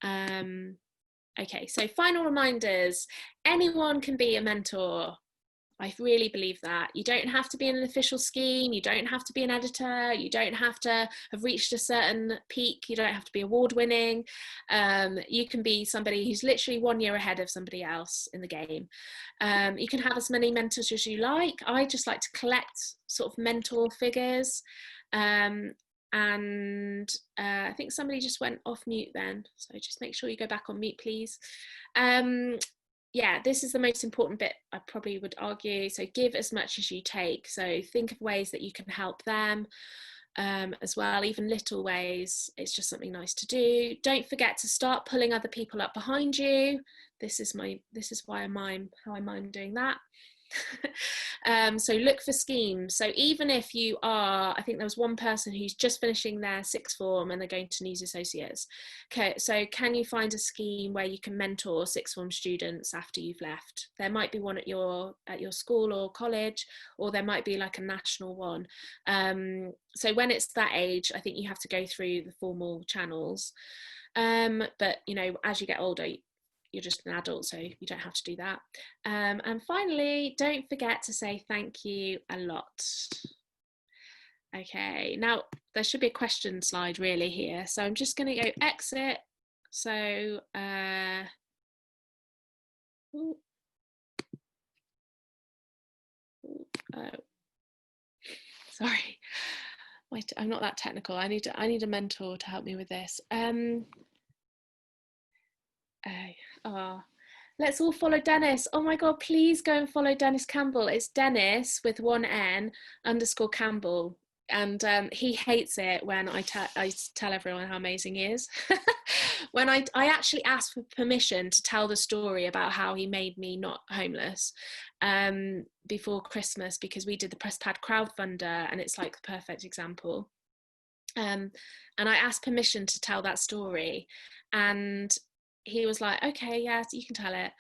Okay, so final reminders. Anyone can be a mentor. I really believe that. You don't have to be in an official scheme. You don't have to be an editor. You don't have to have reached a certain peak. You don't have to be award winning. You can be somebody who's literally 1 year ahead of somebody else in the game. You can have as many mentors as you like. I just like to collect sort of mentor figures. And I think somebody just went off mute then. So just make sure you go back on mute, please. Yeah, this is the most important bit, I probably would argue. So give as much as you take. So think of ways that you can help them as well, even little ways. It's just something nice to do. Don't forget to start pulling other people up behind you. This is why I mime, how I mime doing that. So look for schemes. So even if you are, I think there was one person who's just finishing their sixth form and they're going to News Associates. Okay, so can you find a scheme where you can mentor sixth form students after you've left? There might be one at your school or college, or there might be like a national one. So when it's that age, I think you have to go through the formal channels. But you know, as you get older, you're just an adult, so you don't have to do that. And finally, don't forget to say thank you a lot. Okay, now there should be a question slide really here. So I'm just going to go exit. So, oh, sorry. Wait, I'm not that technical. I need a mentor to help me with this. Let's all follow Dennis. Oh my God, please go and follow Dennis Campbell. It's Dennis with 1 N _ Campbell. And he hates it when I tell everyone how amazing he is. When I actually asked for permission to tell the story about how he made me not homeless before Christmas, because we did the PressPad crowdfunder and it's like the perfect example. And I asked permission to tell that story, and he was like, okay, yeah, you can tell it.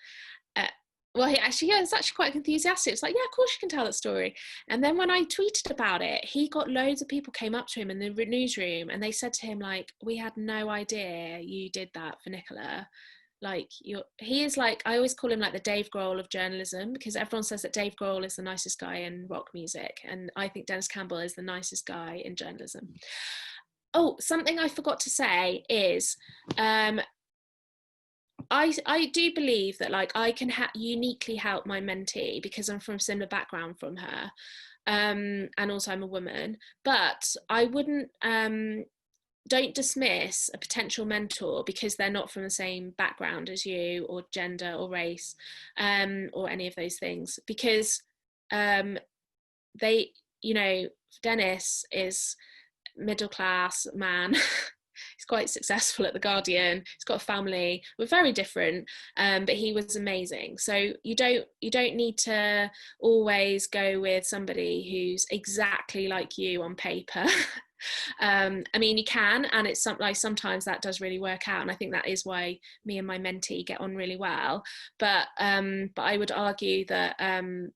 Well, he was actually quite enthusiastic. It's like, yeah, of course you can tell that story. And then when I tweeted about it, he got loads of people came up to him in the newsroom and they said to him, like, we had no idea you did that for Nicola. Like, he is like, I always call him like the Dave Grohl of journalism, because everyone says that Dave Grohl is the nicest guy in rock music. And I think Dennis Campbell is the nicest guy in journalism. Oh, something I forgot to say is, I do believe that like I can uniquely help my mentee because I'm from a similar background from her, and also I'm a woman. But I wouldn't don't dismiss a potential mentor because they're not from the same background as you, or gender, or race, or any of those things. Because they, you know, Dennis is middle class man. He's quite successful at The Guardian. He's got a family. We're very different, but he was amazing. So you don't need to always go with somebody who's exactly like you on paper. I mean, you can, and it's like sometimes that does really work out, and I think that is why me and my mentee get on really well. But I would argue that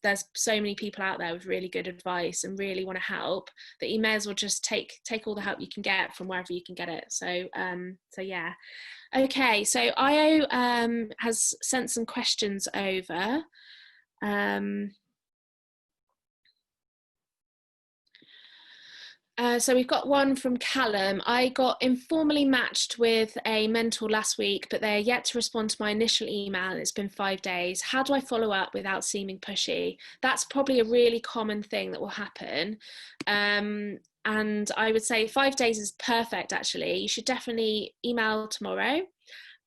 there's so many people out there with really good advice and really want to help, that you may as well just take all the help you can get from wherever you can get it. So yeah. Okay, so Io has sent some questions over. So we've got one from Callum. I got informally matched with a mentor last week, but they're yet to respond to my initial email, and it's been 5 days. How do I follow up without seeming pushy? That's probably a really common thing that will happen. And I would say 5 days is perfect, actually. You should definitely email tomorrow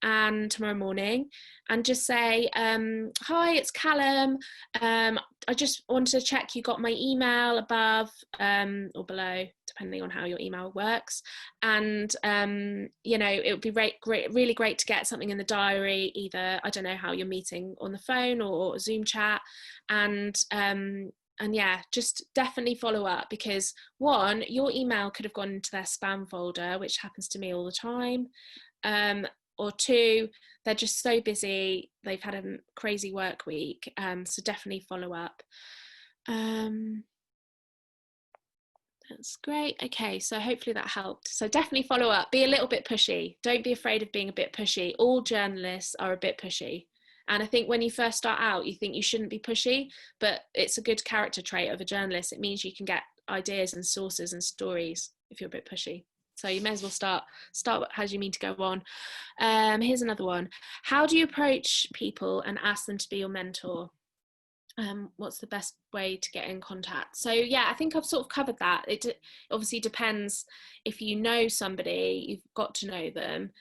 and tomorrow morning and just say, hi, it's Callum. I just wanted to check you got my email above or below, depending on how your email works. And, you know, it would be really great to get something in the diary, either, I don't know how you're meeting, on the phone or Zoom chat. And yeah, just definitely follow up, because one, your email could have gone into their spam folder, which happens to me all the time. Or two, they're just so busy, they've had a crazy work week. So definitely follow up. That's great. Okay, so hopefully that helped. So definitely follow up. Be a little bit pushy. Don't be afraid of being a bit pushy. All journalists are a bit pushy. And I think when you first start out, you think you shouldn't be pushy, but it's a good character trait of a journalist. It means you can get ideas and sources and stories if you're a bit pushy. So you may as well start how do you mean to go on. Here's another one. How do you approach people and ask them to be your mentor? What's the best way to get in contact? So yeah, I think I've sort of covered that. It obviously depends. If you know somebody, you've got to know them.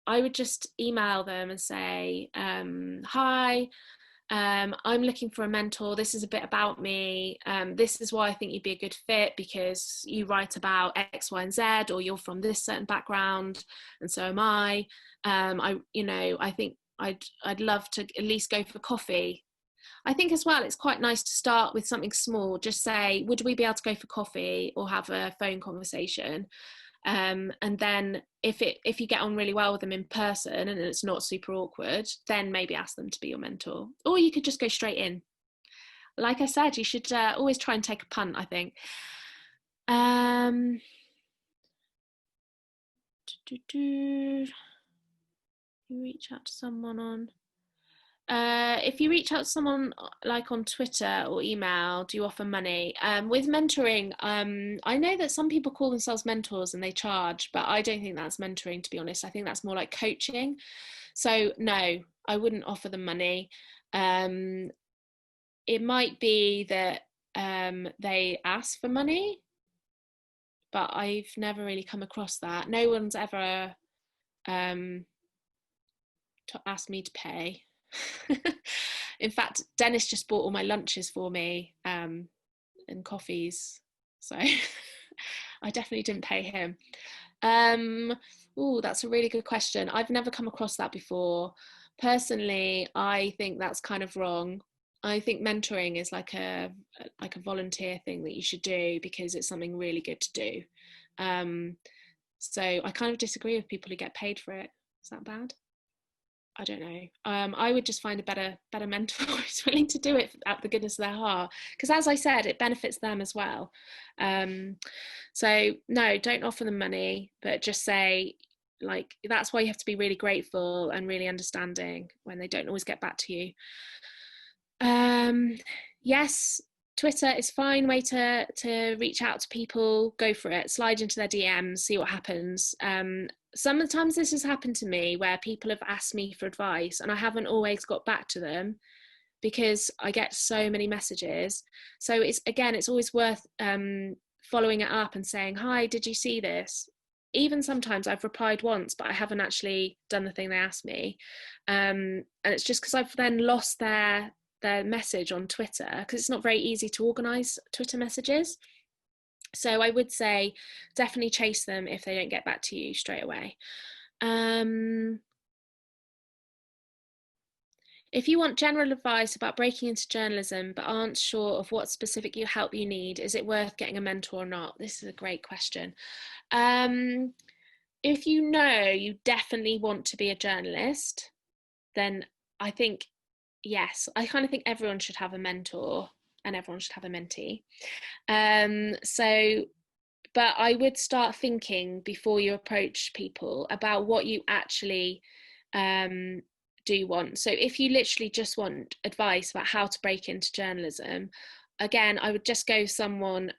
I would just email them and say, hi, I'm looking for a mentor. This is a bit about me. This is why I think you'd be a good fit, because you write about X, Y, and Z, or you're from this certain background, and so am I. I think I'd love to at least go for coffee. I think as well, it's quite nice to start with something small. Just say, would we be able to go for coffee or have a phone conversation? And then if you get on really well with them in person and it's not super awkward, then maybe ask them to be your mentor. Or you could just go straight in. Like I said, you should always try and take a punt, I think. You reach out to someone on... if you reach out to someone like on Twitter or email, do you offer money? With mentoring, I know that some people call themselves mentors and they charge, but I don't think that's mentoring, to be honest. I think that's more like coaching. So no, I wouldn't offer them money. It might be that they ask for money, but I've never really come across that. No one's ever asked me to pay. In fact, Dennis just bought all my lunches for me and coffees, so I definitely didn't pay him. Oh, that's a really good question. I've never come across that before. Personally, I think that's kind of wrong. I think mentoring is like a volunteer thing that you should do because it's something really good to do. So I kind of disagree with people who get paid for it. Is that bad? I don't know. I would just find a better mentor who's willing to do it out the goodness of their heart. Because as I said, it benefits them as well. So no, don't offer them money, but just say, like, that's why you have to be really grateful and really understanding when they don't always get back to you. Yes, Twitter is a fine way to reach out to people. Go for it. Slide into their DMs, see what happens. Sometimes this has happened to me where people have asked me for advice and I haven't always got back to them because I get so many messages. So it's always worth following it up and saying, hi, did you see this? Even sometimes I've replied once, but I haven't actually done the thing they asked me. And it's just because I've then lost their message on Twitter, because it's not very easy to organise Twitter messages. So I would say definitely chase them if they don't get back to you straight away. If you want general advice about breaking into journalism but aren't sure of what specific help you need, is it worth getting a mentor or not? This is a great question. If you know you definitely want to be a journalist, then I think, yes, I kind of think everyone should have a mentor and everyone should have a mentee. But I would start thinking before you approach people about what you actually do want. So if you literally just want advice about how to break into journalism, again, I would just go someone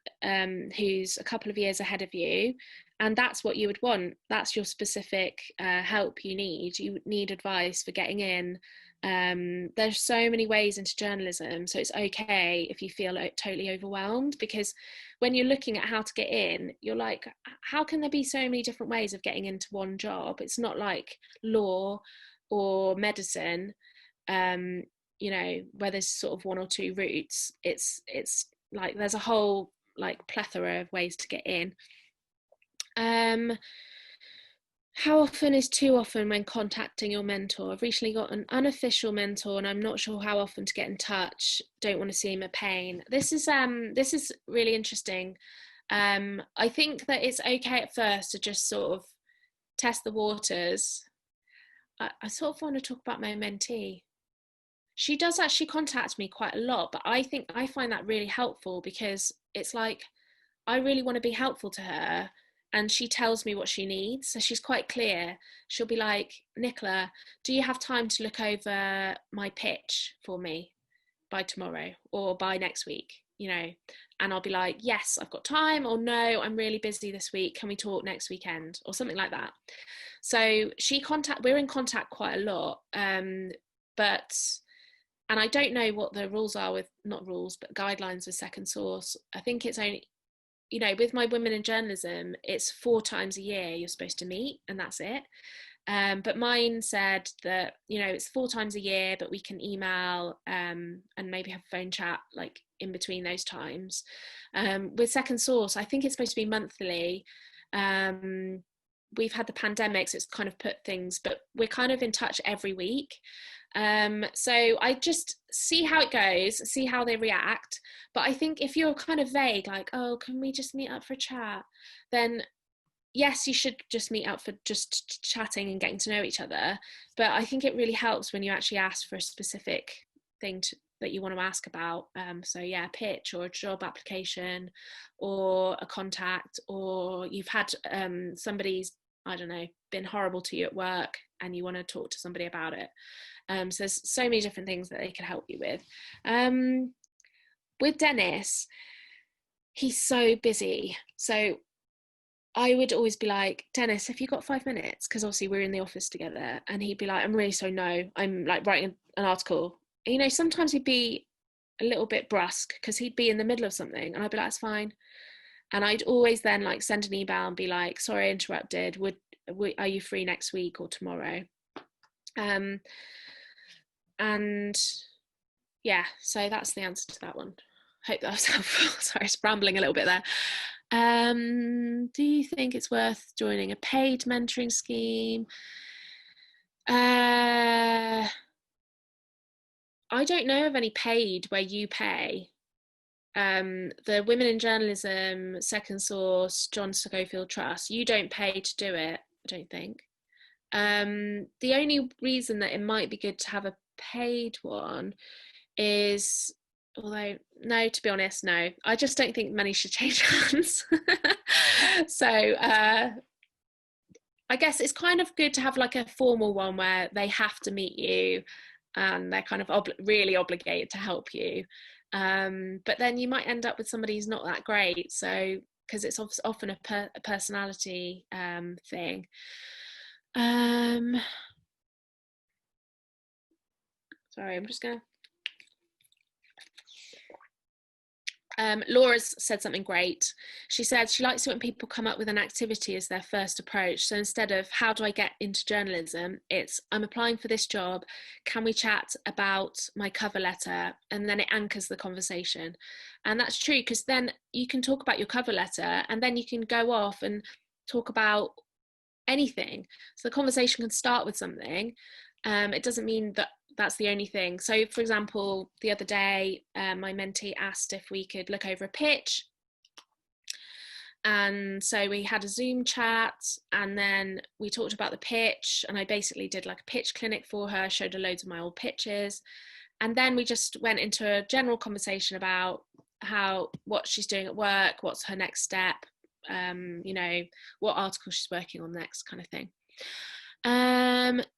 who's a couple of years ahead of you, and that's what you would want. That's your specific help you need. You need advice for getting in. There's so many ways into journalism, so it's okay if you feel totally overwhelmed, because when you're looking at how to get in, you're like, how can there be so many different ways of getting into one job? It's not like law or medicine, where there's sort of one or two routes. It's like there's a whole like plethora of ways to get in. How often is too often when contacting your mentor? I've recently got an unofficial mentor and I'm not sure how often to get in touch. Don't want to seem a pain. This is really interesting. I think that it's okay at first to just sort of test the waters. I sort of want to talk about my mentee. She does actually contact me quite a lot, but I think I find that really helpful because it's like I really want to be helpful to her, and she tells me what she needs. So she's quite clear. She'll be like, Nicola, do you have time to look over my pitch for me by tomorrow or by next week? You know, and I'll be like, yes, I've got time, or no, I'm really busy this week. Can we talk next weekend, or something like that? So we're in contact quite a lot. But and I don't know what the rules are with, not rules, but guidelines with second source. I think it's only, you know, with my women in journalism, it's 4 times a year you're supposed to meet, and that's it. But mine said that, you know, it's 4 times a year, but we can email and maybe have a phone chat like in between those times. With second source, I think it's supposed to be monthly. We've had the pandemic, so it's kind of put things, but we're kind of in touch every week. So I just see how it goes, see how they react. But I think if you're kind of vague, like, oh, can we just meet up for a chat? Then yes, you should just meet up for just chatting and getting to know each other. But I think it really helps when you actually ask for a specific thing that you want to ask about. So yeah, pitch or a job application or a contact, or you've had somebody's, I don't know, been horrible to you at work and you want to talk to somebody about it. So there's so many different things that they can help you with. With Dennis, he's so busy. So I would always be like, Dennis, have you got 5 minutes? Because obviously we're in the office together. And he'd be like, I'm really sorry, no. I'm like writing an article. And, you know, sometimes he'd be a little bit brusque because he'd be in the middle of something. And I'd be like, it's fine. And I'd always then like send an email and be like, sorry, I interrupted. Are you free next week or tomorrow? And yeah, so that's the answer to that one. Hope that was helpful. Sorry, it's rambling a little bit there. Do you think it's worth joining a paid mentoring scheme? I don't know of any paid where you pay. The Women in Journalism, Second Source, John Scofield Trust, you don't pay to do it, I don't think. The only reason that it might be good to have a paid one is, although no, to be honest, no, I just don't think money should change hands. So I guess it's kind of good to have like a formal one where they have to meet you and they're kind of really obligated to help you. But then you might end up with somebody who's not that great, so because it's often a personality thing. Sorry, I'm just gonna. Laura's said something great. She said she likes it when people come up with an activity as their first approach. So instead of how do I get into journalism, it's I'm applying for this job. Can we chat about my cover letter? And then it anchors the conversation. And that's true, because then you can talk about your cover letter and then you can go off and talk about anything. So the conversation can start with something. It doesn't mean that that's the only thing. So for example, the other day, my mentee asked if we could look over a pitch. And so we had a Zoom chat and then we talked about the pitch, and I basically did like a pitch clinic for her, showed her loads of my old pitches. And then we just went into a general conversation about what she's doing at work, what's her next step, you know, what article she's working on next, kind of thing.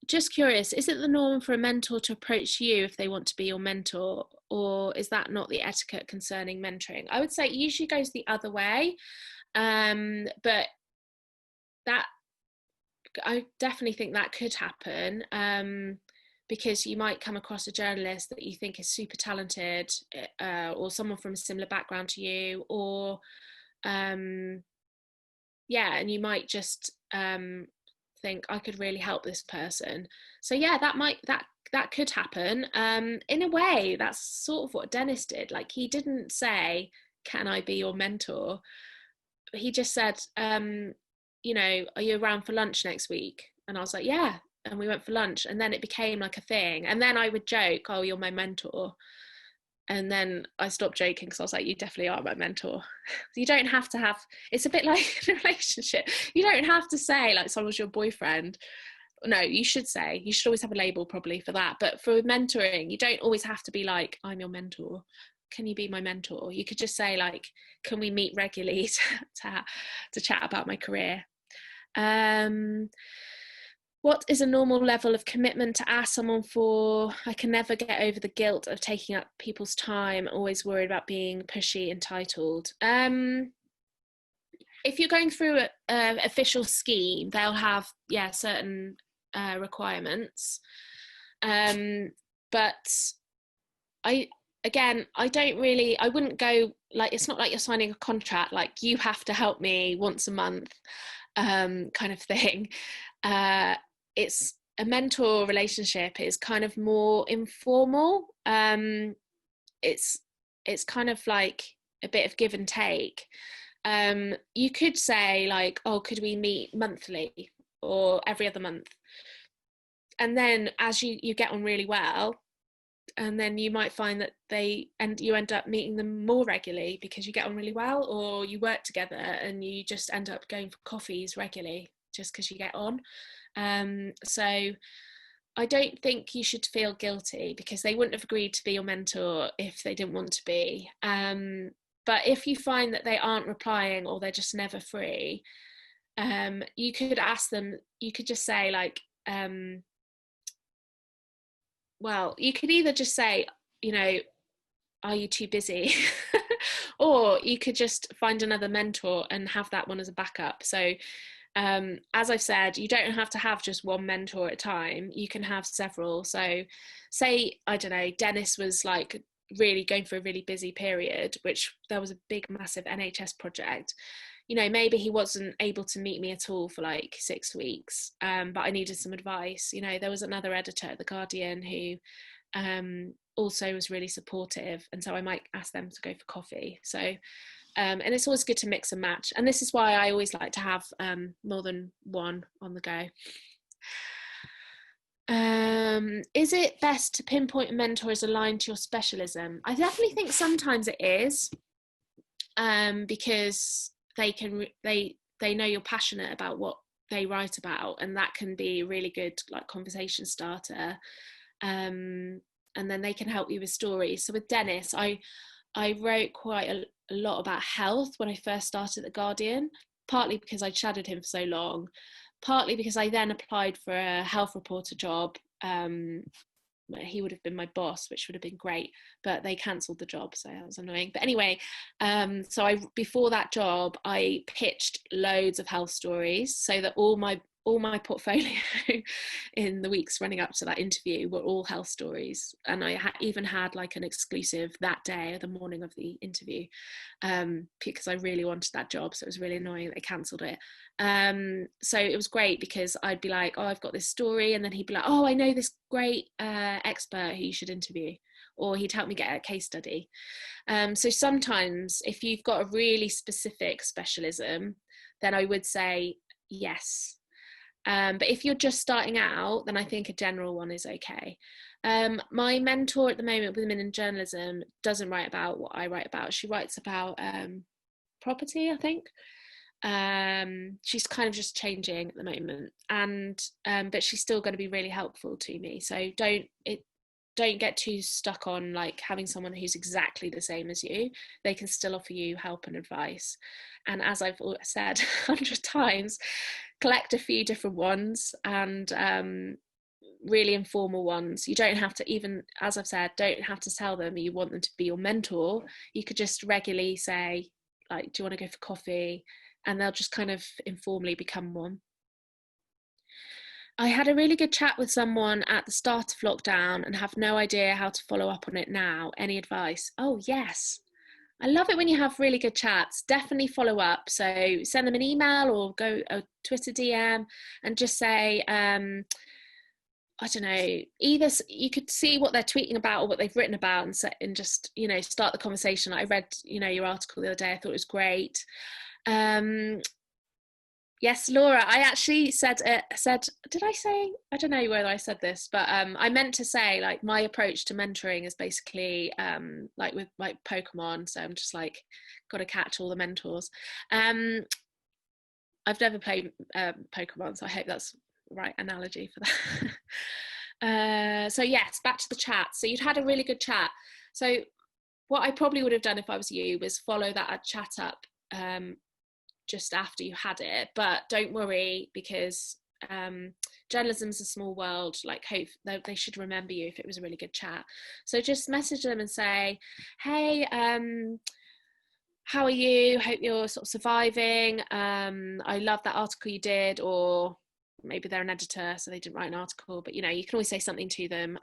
Just curious, is it the norm for a mentor to approach you if they want to be your mentor, or is that not the etiquette concerning mentoring? I would say it usually goes the other way, but that I definitely think that could happen, because you might come across a journalist that you think is super talented, or someone from a similar background to you, or and you might just think I could really help this person. So yeah, that could happen. In a way, that's sort of what Dennis did. Like, he didn't say, can I be your mentor? He just said, you know, are you around for lunch next week? And I was like, yeah. And we went for lunch, and then it became like a thing. And then I would joke, oh, you're my mentor. And then I stopped joking because I was like, you definitely are my mentor. You don't have to have, it's a bit like a relationship. You don't have to say like someone's your boyfriend. No, you should always have a label probably for that. But for mentoring, you don't always have to be like, I'm your mentor, can you be my mentor? You could just say like, can we meet regularly to chat about my career? What is a normal level of commitment to ask someone for? I can never get over the guilt of taking up people's time, always worried about being pushy, entitled. If you're going through an official scheme, they'll have certain requirements, but I wouldn't go like, it's not like you're signing a contract like you have to help me once a month, kind of thing. It's a mentor relationship is kind of more informal. It's kind of like a bit of give and take. You could say like, oh, could we meet monthly or every other month? And then as you get on really well, and then you might find that you end up meeting them more regularly because you get on really well, or you work together and you just end up going for coffees regularly just because you get on. So I don't think you should feel guilty, because they wouldn't have agreed to be your mentor if they didn't want to be. But if you find that they aren't replying or they're just never free, you could ask them, you could just say like, well, you could either just say, are you too busy? Or you could just find another mentor and have that one as a backup. So as I've said, you don't have to have just one mentor at a time. You can have several. So say, I don't know, Dennis was like really going for a really busy period, which there was a big, massive NHS project. Maybe he wasn't able to meet me at all for like 6 weeks, but I needed some advice. There was another editor at The Guardian who also was really supportive, and so I might ask them to go for coffee. So and it's always good to mix and match, and this is why I always like to have more than one on the go. Is it best to pinpoint a mentor as aligned to your specialism? I definitely think sometimes it is, because they know you're passionate about what they write about, and that can be a really good like conversation starter. And then they can help you with stories. So with Dennis, I wrote quite a lot about health when I first started at The Guardian, partly because I'd shadowed him for so long, partly because I then applied for a health reporter job. He would have been my boss, which would have been great, but they cancelled the job, so that was annoying. But anyway, so before that job, I pitched loads of health stories, so that all my portfolio in the weeks running up to that interview were all health stories, and I even had like an exclusive that day, the morning of the interview, because I really wanted that job. So it was really annoying that they cancelled it. So it was great because I'd be like, oh, I've got this story, and then he'd be like, oh, I know this great expert who you should interview, or he'd help me get a case study. So sometimes if you've got a really specific specialism, then I would say yes. But if you're just starting out, then I think a general one is okay. My mentor at the moment with Women in Journalism doesn't write about what I write about. She writes about property, I think. She's kind of just changing at the moment, and but she's still going to be really helpful to me. So don't get too stuck on like having someone who's exactly the same as you. They can still offer you help and advice. And as I've said 100 times, collect a few different ones, and really informal ones. You don't have to, even as I've said, don't have to tell them you want them to be your mentor. You could just regularly say like, do you want to go for coffee? And they'll just kind of informally become one. I had a really good chat with someone at the start of lockdown and have no idea how to follow up on it now. Any advice? Oh, yes. I love it when you have really good chats. Definitely follow up. So send them an email or go a Twitter DM and just say, I don't know, either you could see what they're tweeting about or what they've written about, and just, start the conversation. I read, your article the other day. I thought it was great. Yes, Laura, I actually said, did I say, I don't know whether I said this, but I meant to say like my approach to mentoring is basically like with like Pokemon. So I'm just like, got to catch all the mentors. I've never played Pokemon, so I hope that's the right analogy for that. So yes, back to the chat. So you'd had a really good chat. So what I probably would have done if I was you was follow that chat up just after you had it. But don't worry, because journalism's a small world. Like, hope they should remember you if it was a really good chat. So just message them and say, hey, how are you? Hope you're sort of surviving. I love that article you did. Or maybe they're an editor, so they didn't write an article, but you know, you can always say something to them.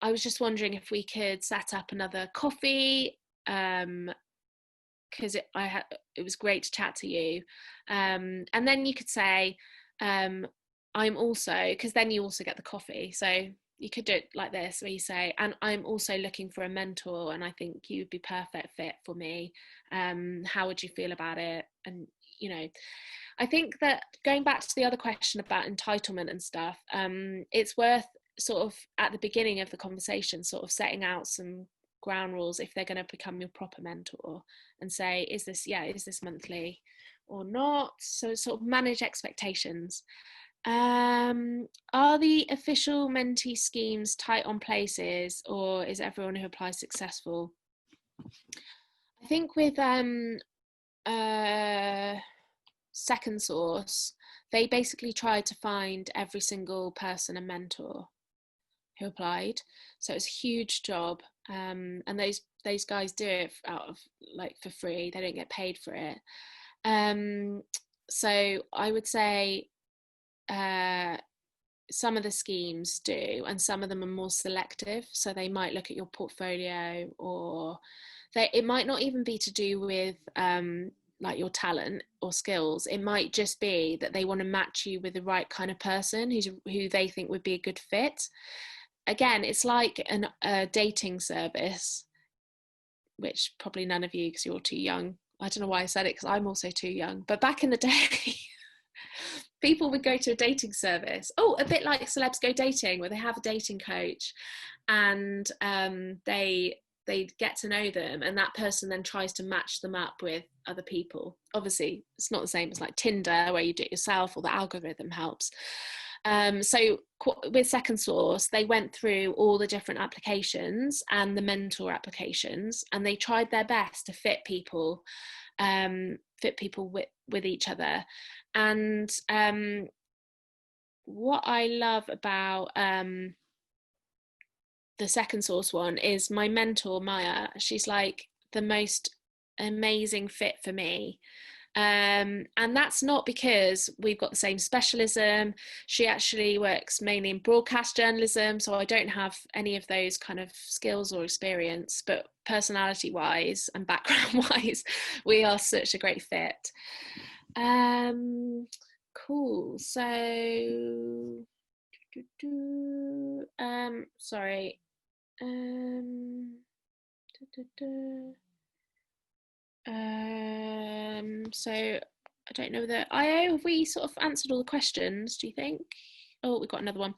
I was just wondering if we could set up another coffee, because it was great to chat to you. And then you could say, I'm also, because then you also get the coffee. So you could do it like this, where you say, and I'm also looking for a mentor, and I think you would be perfect fit for me. How would you feel about it? And, you know, I think that going back to the other question about entitlement and stuff, it's worth sort of at the beginning of the conversation, sort of setting out some ground rules if they're going to become your proper mentor, and say, is this monthly or not? So sort of manage expectations. Are the official mentee schemes tight on places, or is everyone who applies successful? I think with Second Source, they basically tried to find every single person a mentor who applied, so it's a huge job. And those guys do it out of, like, for free. They don't get paid for it. So I would say some of the schemes do, and some of them are more selective. So they might look at your portfolio, or it might not even be to do with like your talent or skills. It might just be that they want to match you with the right kind of person who they think would be a good fit. Again, it's like a dating service, which probably none of you, because you're too young. I don't know why I said it, because I'm also too young. But back in the day, people would go to a dating service. Oh, a bit like Celebs Go Dating, where they have a dating coach, and they get to know them, and that person then tries to match them up with other people. Obviously, it's not the same as like Tinder, where you do it yourself, or the algorithm helps. So with Second Source, they went through all the different applications and the mentor applications, and they tried their best to fit people with each other. And what I love about the Second Source one is my mentor, Maya. She's like the most amazing fit for me. And that's not because we've got the same specialism. She actually works mainly in broadcast journalism, so I don't have any of those kind of skills or experience, but personality wise and background wise, we are such a great fit. Cool. So sorry. So I don't know that have we sort of answered all the questions, do you think? Oh, we've got another one.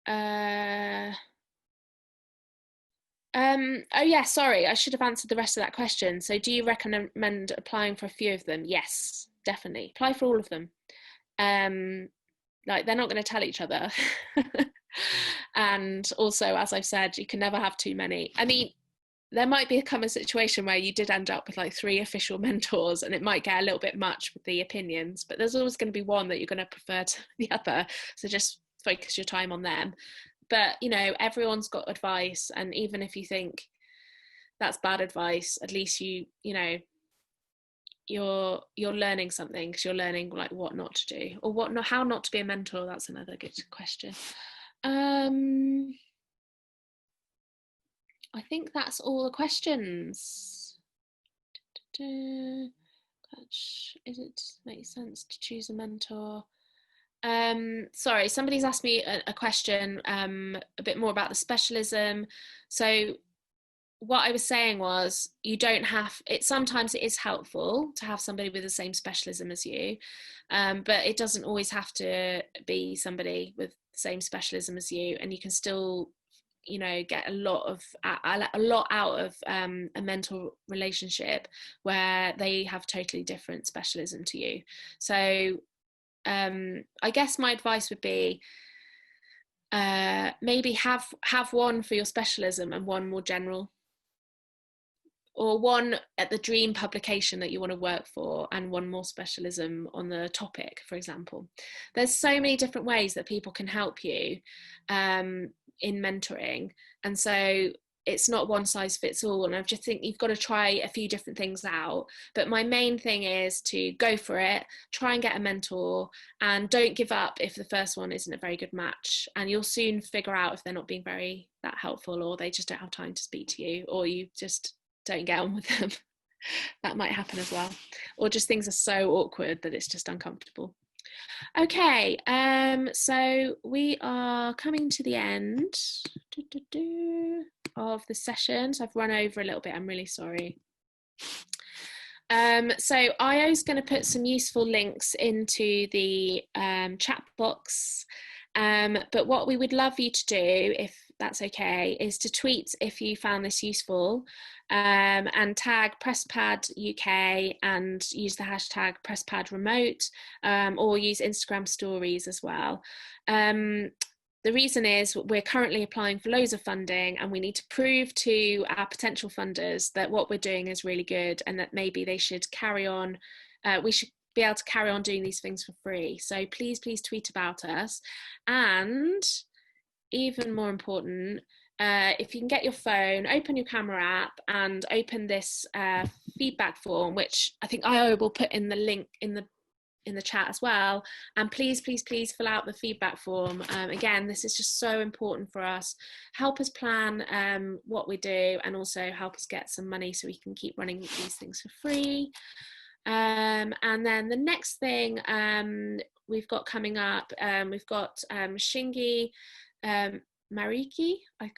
Oh yeah, sorry, I should have answered the rest of that question. So do you recommend applying for a few of them? Yes, definitely. Apply for all of them. Like, they're not going to tell each other. And also, as I've said, you can never have too many. I mean, there might become a situation where you did end up with like 3 official mentors, and it might get a little bit much with the opinions, but there's always going to be one that you're going to prefer to the other. So just focus your time on them. But, you know, everyone's got advice, and even if you think that's bad advice, at least you know, you're learning something, because you're learning like what not to do, or how not to be a mentor. That's another good question. I think that's all the questions. Does it make sense to choose a mentor? Sorry, somebody's asked me a question a bit more about the specialism. So what I was saying was, you don't have it. Sometimes it is helpful to have somebody with the same specialism as you, but it doesn't always have to be somebody with the same specialism as you, and you can still, you know, get a lot out of a mentor relationship where they have totally different specialism to you. So I guess my advice would be, maybe have one for your specialism and one more general, or one at the dream publication that you want to work for and one more specialism on the topic, for example. There's so many different ways that people can help you in mentoring, and so it's not one size fits all, and I just think you've got to try a few different things out. But my main thing is to go for it, try and get a mentor, and don't give up if the first one isn't a very good match, and you'll soon figure out if they're not being very that helpful, or they just don't have time to speak to you, or you just don't get on with them. That might happen as well, or just things are so awkward that it's just uncomfortable. Okay, so we are coming to the end of the session. So I've run over a little bit, I'm really sorry. So Io's going to put some useful links into the chat box, but what we would love you to do, if that's okay, is to tweet if you found this useful, and tag PressPad UK and use the hashtag PressPad Remote, or use Instagram stories as well. The reason is we're currently applying for loads of funding, and we need to prove to our potential funders that what we're doing is really good, and that maybe they should carry on, we should be able to carry on doing these things for free. So please tweet about us. And even more important, if you can get your phone, open your camera app and open this feedback form, which I think I will put in the link in the chat as well, and please fill out the feedback form. Again, this is just so important for us. Help us plan what we do, and also help us get some money so we can keep running these things for free. And then the next thing we've got coming up, we've got Shingi Mariki. I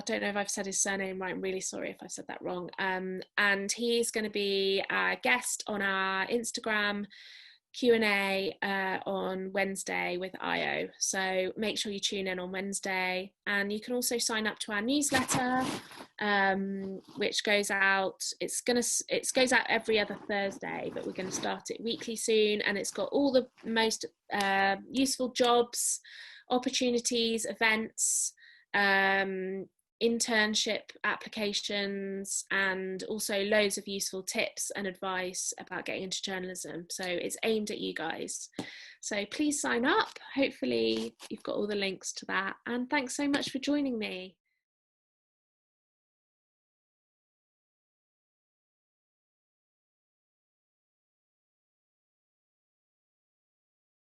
don't know if I've said his surname right. I'm really sorry if I've said that wrong. And he's going to be a guest on our Instagram Q&A on Wednesday with Io. So make sure you tune in on Wednesday, and you can also sign up to our newsletter, which goes out. It goes out every other Thursday, but we're going to start it weekly soon, and it's got all the most useful jobs, opportunities, events, internship applications, and also loads of useful tips and advice about getting into journalism. So it's aimed at you guys. So please sign up. Hopefully you've got all the links to that. And thanks so much for joining me.